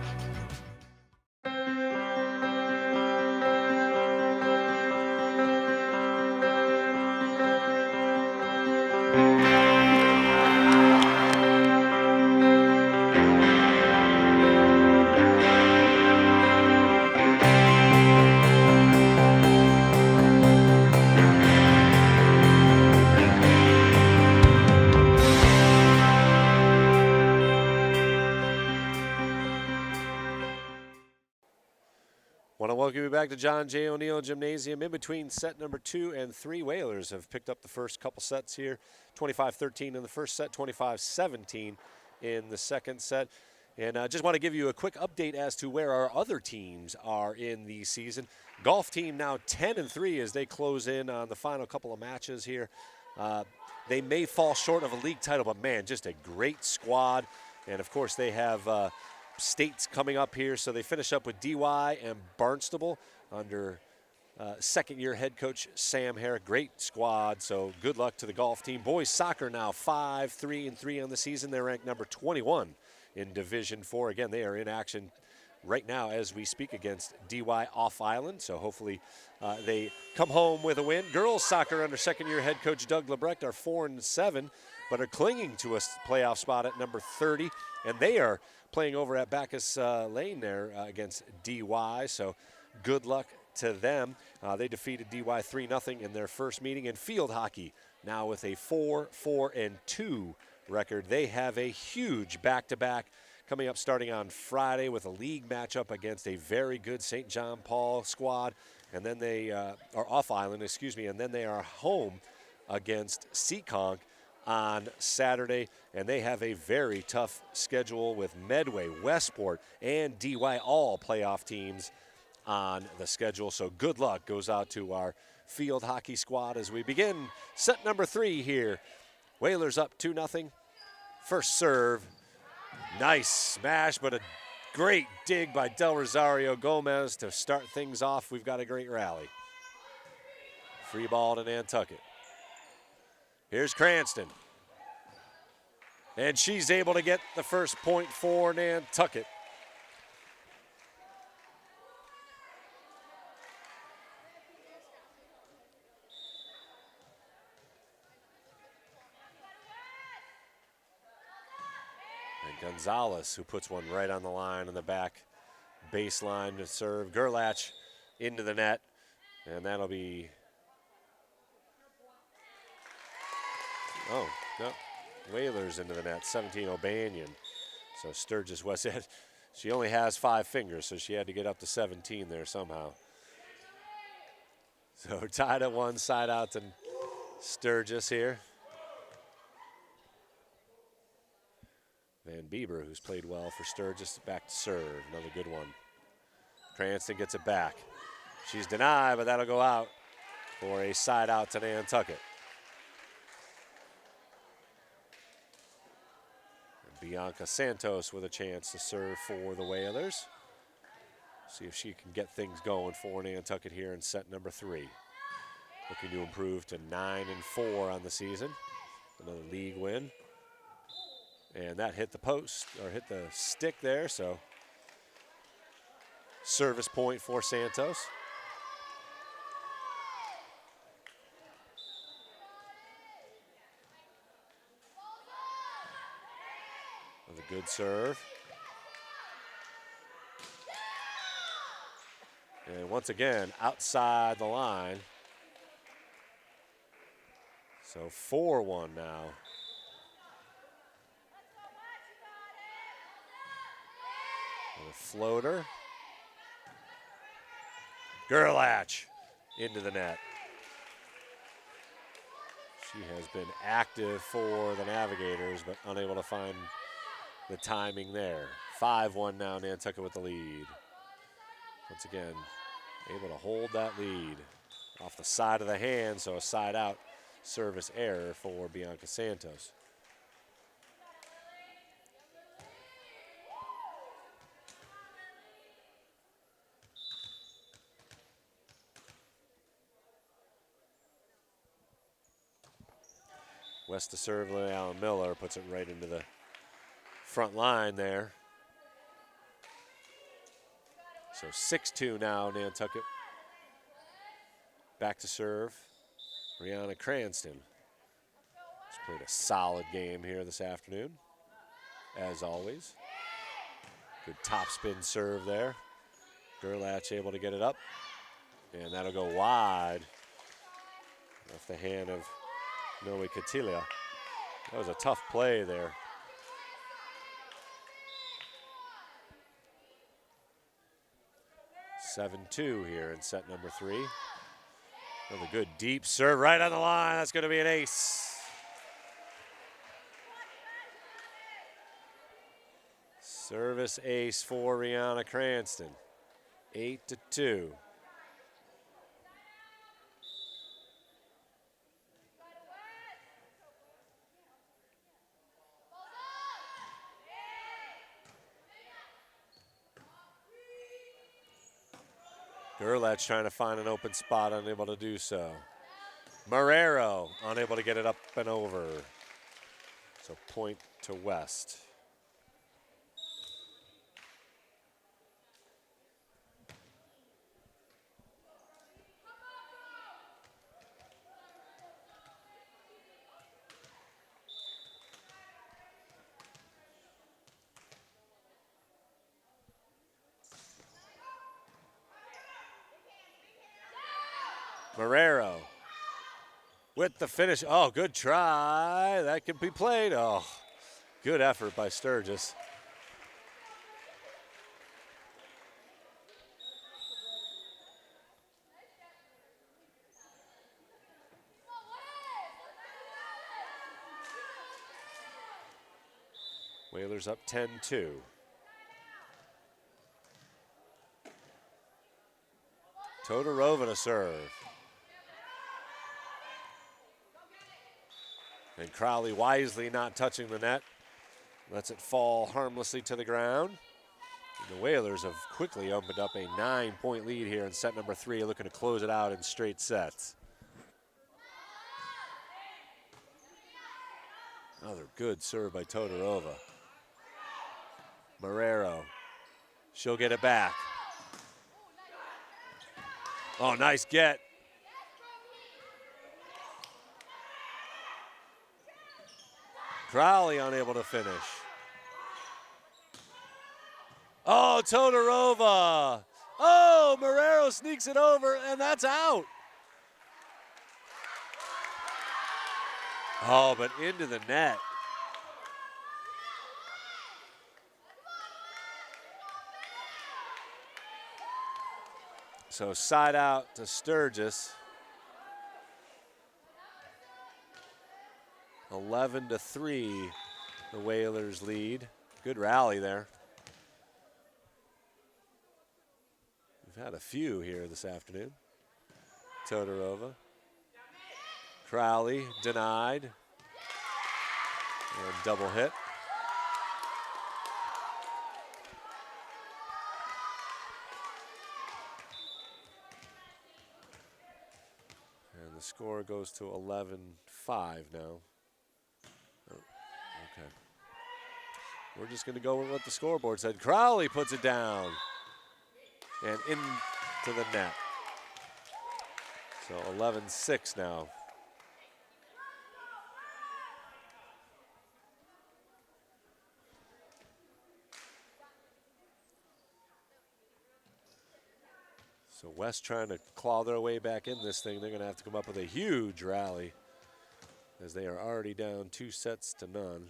Want to welcome you back to John J. O'Neill Gymnasium. In between set number 2 and 3, Whalers have picked up the first couple sets here. 25-13 in the first set, 25-17 in the second set. And I just want to give you a quick update as to where our other teams are in the season. Golf team now 10-3 as they close in on the final couple of matches here. They may fall short of a league title, but man, just a great squad. And of course they have states coming up here, so they finish up with DY and Barnstable under second-year head coach Sam Herrick. Great squad, so good luck to the golf team. Boys soccer now 5-3-3 on the season. They're ranked number 21 in Division 4. Again, they are in action right now as we speak against DY off island, so hopefully they come home with a win. Girls soccer under second-year head coach Doug Lebrecht are 4-7, but are clinging to a playoff spot at number 30, and they are playing over at Bacchus Lane there against DY, so good luck to them. They defeated DY 3-0 in their first meeting. In field hockey, now with a 4-4-2 record. They have a huge back-to-back coming up starting on Friday with a league matchup against a very good St. John Paul squad, and then they are off island, and then they are home against Seekonk on Saturday, and they have a very tough schedule with Medway, Westport, and DY, all playoff teams on the schedule. So good luck goes out to our field hockey squad as we begin set number 3 here. Whalers up 2-0. First serve, nice smash, but a great dig by Del Rosario Gomez to start things off. We've got a great rally. Free ball to Nantucket. Here's Cranston. And she's able to get the first point for Nantucket. And Gonzalez, who puts one right on the line in the back baseline to serve. Gerlach into the net, and that'll be... Oh, no. Whalers into the net, 17 O'Banion. So Sturgis West, she only has 5 fingers, so she had to get up to 17 there somehow. So tied at 1, side out to Sturgis here. Van Bieber, who's played well for Sturgis, back to serve, another good one. Cranston gets it back. She's denied, but that'll go out for a side out to Nantucket. Bianca Santos with a chance to serve for the Whalers. See if she can get things going for Nantucket here in set number 3. Looking to improve to 9-4 on the season. Another league win. And that hit the post, or hit the stick there, so service point for Santos. A good serve. And once again, outside the line. So 4-1 now. And a floater. Gerlach into the net. She has been active for the Navigators, but unable to find the timing there. 5-1 now, Nantucket with the lead. Once again, able to hold that lead off the side of the hand, so a side out service error for Bianca Santos. West to serve, Allen Miller puts it right into the front line there. So 6-2 now, Nantucket. Back to serve, Rihanna Cranston. She's played a solid game here this afternoon, as always. Good topspin serve there. Gerlach able to get it up, and that'll go wide off the hand of Noe Katilia. That was a tough play there. (7-2) here in set number 3. Another good deep serve right on the line. That's going to be an ace. Service ace for Rihanna Cranston. 8-2. Gerlach trying to find an open spot, unable to do so. Marrero unable to get it up and over. So point to West. Marrero with the finish. Oh, good try. That can be played. Oh, good effort by Sturgis. Whalers up 10-2. Todorova to serve. And Crowley wisely not touching the net. Lets it fall harmlessly to the ground. And the Whalers have quickly opened up a 9-point lead here in set number 3, looking to close it out in straight sets. Another good serve by Todorova. Marrero. She'll get it back. Oh, nice get. Crowley unable to finish. Oh, Todorova. Oh, Marrero sneaks it over, and that's out. Oh, but into the net. So side out to Sturgis. 11-3, the Whalers lead. Good rally there. We've had a few here this afternoon. Todorova. Crowley denied. And double hit. And the score goes to 11-5 now. Oh, okay. We're just going to go with what the scoreboard said. Crowley puts it down and into the net. So 11-6 now. So West trying to claw their way back in this thing. They're going to have to come up with a huge rally as they are already down 2-0.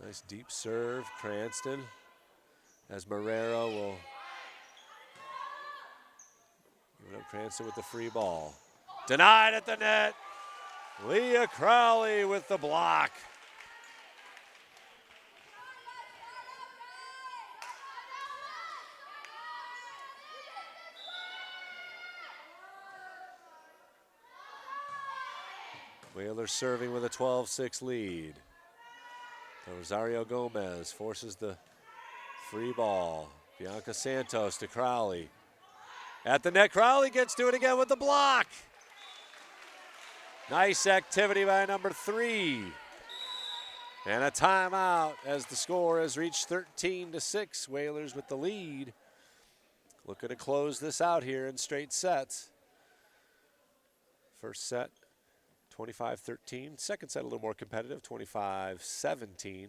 Nice deep serve, Cranston, as Marrero will give it up. Cranston with the free ball. Denied at the net. Leah Crowley with the block. Whalers serving with a 12-6 lead. Rosario Gomez forces the free ball. Bianca Santos to Crowley. At the net, Crowley gets to it again with the block. Nice activity by number 3. And a timeout as the score has reached 13-6. Whalers with the lead. Looking to close this out here in straight sets. First set, 25-13. Second set a little more competitive, 25-17,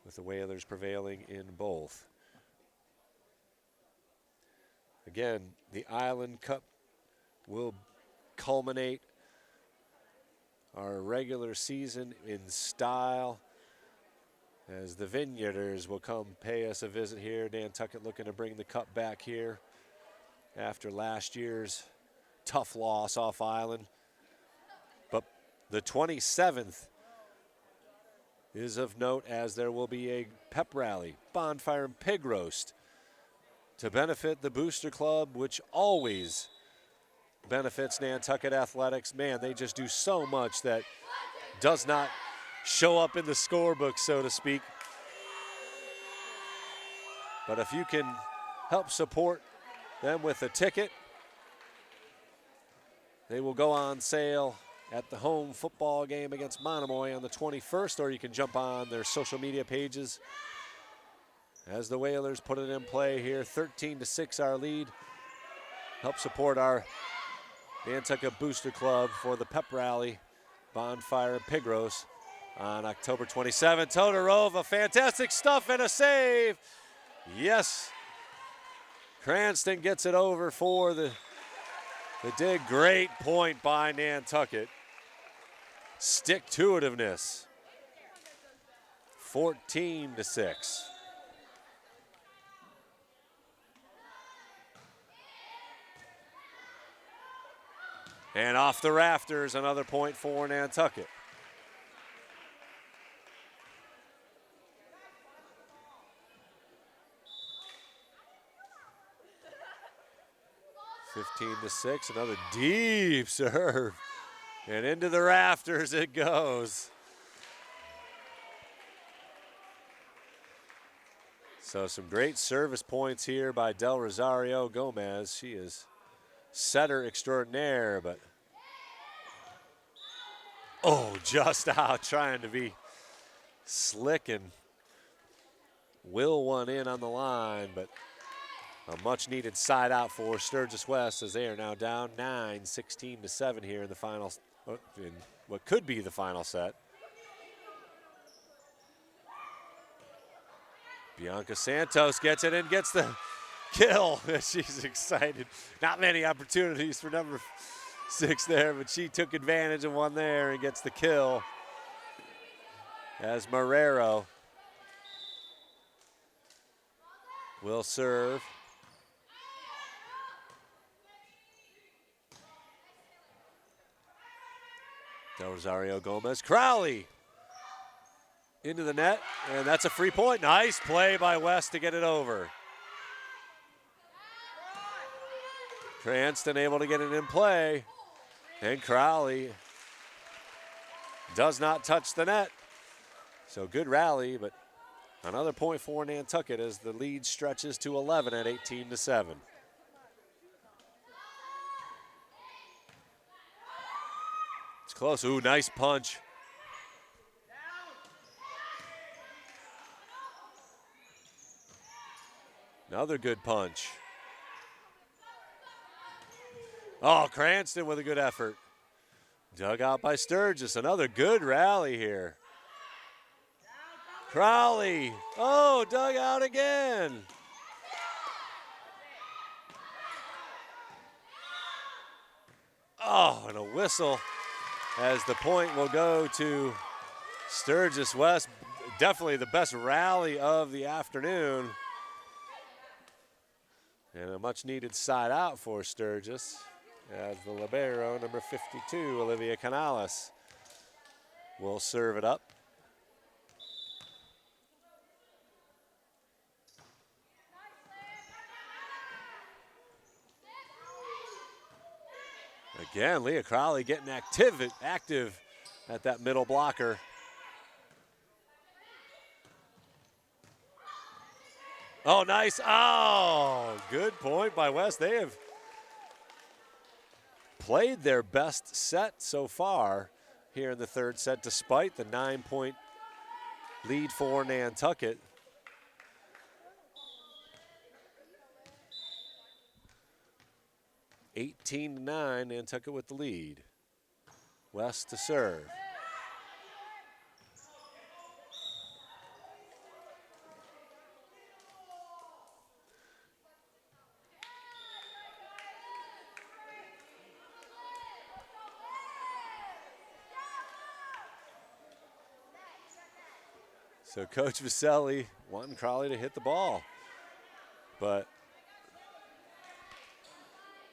with the Whalers prevailing in both. Again, the Island Cup will culminate our regular season in style as the Vineyarders will come pay us a visit here. Nantucket looking to bring the cup back here after last year's tough loss off Island. But the 27th is of note as there will be a pep rally, bonfire and pig roast to benefit the Booster Club, which always benefits Nantucket Athletics. Man, they just do so much that does not show up in the scorebook, so to speak. But if you can help support them with a ticket, they will go on sale at the home football game against Monomoy on the 21st, or you can jump on their social media pages as the Whalers put it in play here. 13-6 our lead. Help support our Nantucket Booster Club for the pep rally, bonfire and pig roast on October 27th. Todorova, fantastic stuff and a save. Yes, Cranston gets it over for the dig. Great point by Nantucket. Stick-to-itiveness. 14-6. And off the rafters, another point for Nantucket. (15-6), another deep serve. And into the rafters it goes. So some great service points here by Del Rosario Gomez. She is setter extraordinaire, but just out, trying to be slick and will one in on the line, but a much needed side out for Sturgis West as they are now down 9, 16-7 here in the final, in what could be the final set. Bianca Santos gets it and gets the kill. She's excited. Not many opportunities for number 6 there, but she took advantage of one there and gets the kill as Marrero will serve. Del Rosario Gomez. Crowley into the net, and that's a free point. Nice play by West to get it over. Cranston able to get it in play, and Crowley does not touch the net. So good rally, but another point for Nantucket as the lead stretches to 11 at 18-7. It's close. Ooh, nice punch. Another good punch. Oh, Cranston with a good effort. Dug out by Sturgis. Another good rally here. Crowley. Oh, dug out again. Oh, and a whistle as the point will go to Sturgis West. Definitely the best rally of the afternoon. And a much needed side out for Sturgis as the libero, number 52, Olivia Canales, will serve it up. Again, Leah Crowley getting active at that middle blocker. Oh, nice. Oh, good point by West. They have played their best set so far here in the third set, despite the 9-point lead for Nantucket. (18-9), Nantucket with the lead. West to serve. So Coach Vaselli wanting Crowley to hit the ball, but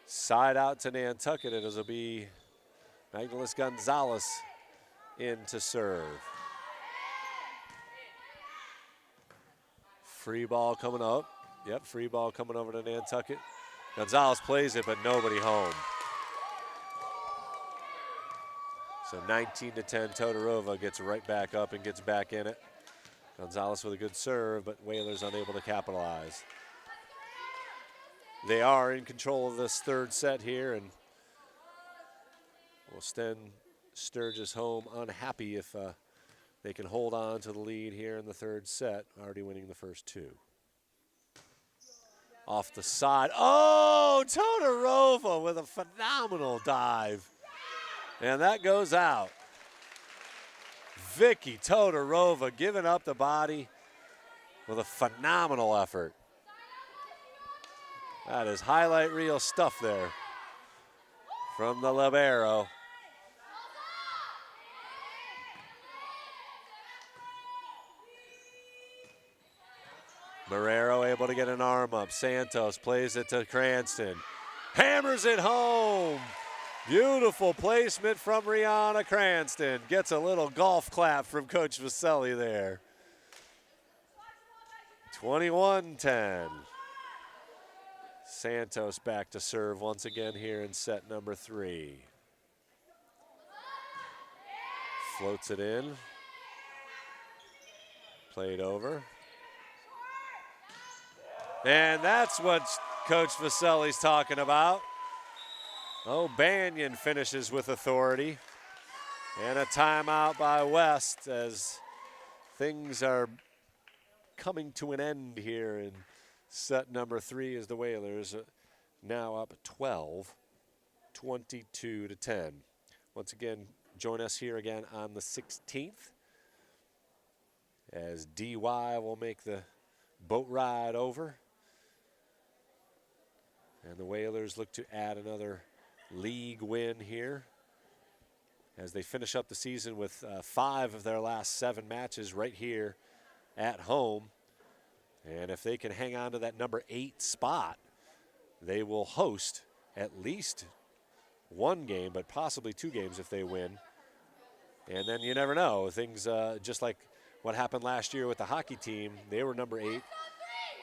side out to Nantucket, and it'll be Magdalis Gonzalez in to serve. Free ball coming up. Yep, free ball coming over to Nantucket. Gonzalez plays it, but nobody home. So 19-10, Todorova gets right back up and gets back in it. Gonzalez with a good serve, but Whalers unable to capitalize. They are in control of this third set here, and will send Sturgis home unhappy if they can hold on to the lead here in the third set, already winning the first two. Off the side. Oh, Todorova with a phenomenal dive. And that goes out. Vicky Todorova giving up the body with a phenomenal effort. That is highlight reel stuff there from the libero. Marrero able to get an arm up. Santos plays it to Cranston. Hammers it home. Beautiful placement from Rihanna Cranston. Gets a little golf clap from Coach Vaselli there. 21-10. Santos back to serve once again here in set number 3. Floats it in. Played over. And that's what Coach Vaselli's talking about. O'Banion finishes with authority. And a timeout by West as things are coming to an end here in set number 3 as the Whalers now up 12, 22-10. Once again, join us here again on the 16th as DY will make the boat ride over. And the Whalers look to add another league win here as they finish up the season with 5 of their last 7 matches right here at home. And if they can hang on to that number 8 spot, they will host at least 1 game, but possibly 2 games if they win. And then you never know. Things just like what happened last year with the hockey team. They were number 8,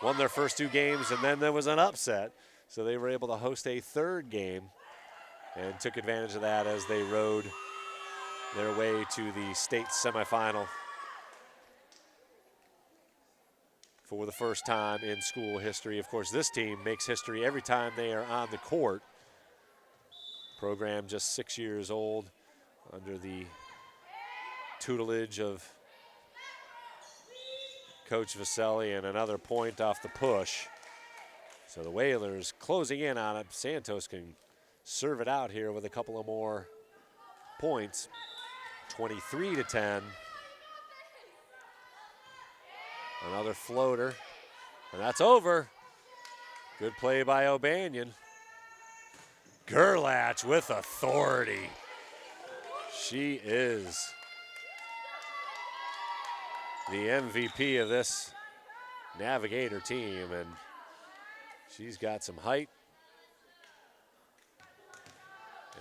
won their first 2 games, and then there was an upset. So they were able to host a 3rd game and took advantage of that as they rode their way to the state semifinal for the first time in school history. Of course, this team makes history every time they are on the court. Program just 6 years old under the tutelage of Coach Vaselli, and another point off the push. So the Whalers closing in on it. Santos can serve it out here with a couple of more points. 23-10. Another floater, and that's over. Good play by O'Banion. Gerlach with authority. She is the MVP of this Navigator team, and she's got some height,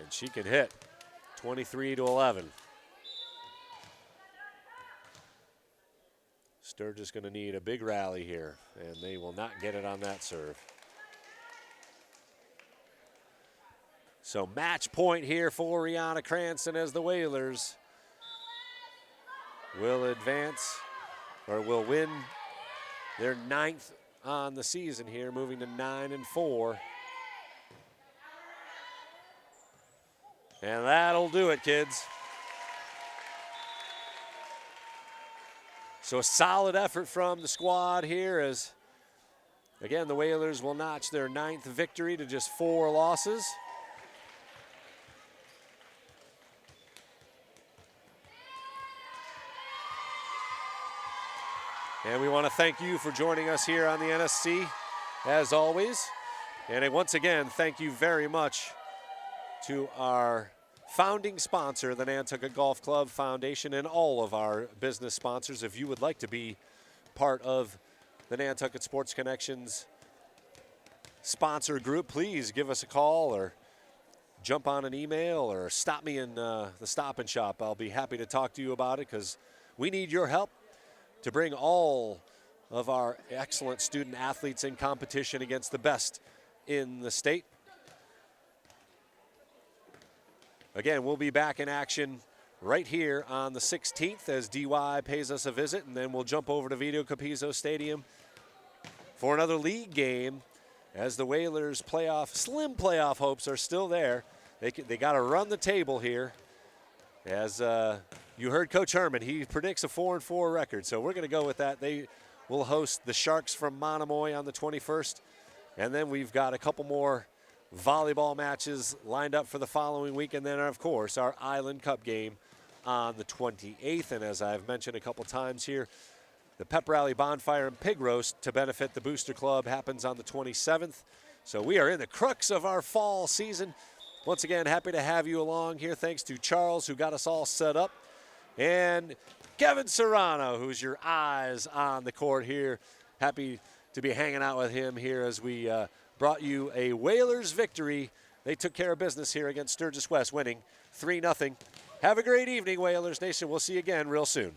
and she can hit. 23-11. Sturgis going to need a big rally here, and they will not get it on that serve. So match point here for Rihanna Cranston as the Whalers will advance, or will win their 9th on the season here, moving to 9-4. And that'll do it, kids. So a solid effort from the squad here as, again, the Whalers will notch their 9th victory to just 4 losses. And we want to thank you for joining us here on the NSC, as always. And once again, thank you very much to our founding sponsor, the Nantucket Golf Club Foundation, and all of our business sponsors. If you would like to be part of the Nantucket Sports Connection's sponsor group, please give us a call or jump on an email or stop me in the Stop and Shop. I'll be happy to talk to you about it because we need your help to bring all of our excellent student athletes in competition against the best in the state. Again, we'll be back in action right here on the 16th as DY pays us a visit, and then we'll jump over to Vito Capizzo Stadium for another league game as the Whalers' slim playoff hopes are still there. They got to run the table here. As you heard Coach Herman, he predicts a 4-4 record, so we're going to go with that. They will host the Sharks from Monomoy on the 21st, and then we've got a couple more volleyball matches lined up for the following week, and then, of course, our Island Cup game on the 28th. And as I've mentioned a couple times here, the Pep Rally Bonfire and Pig Roast to benefit the Booster Club happens on the 27th. So we are in the crux of our fall season. Once again, happy to have you along here. Thanks to Charles, who got us all set up, and Kevin Serrano, who's your eyes on the court here. Happy to be hanging out with him here as we brought you a Whalers victory. They took care of business here against Sturgis West, winning 3-0. Have a great evening, Whalers Nation. We'll see you again real soon.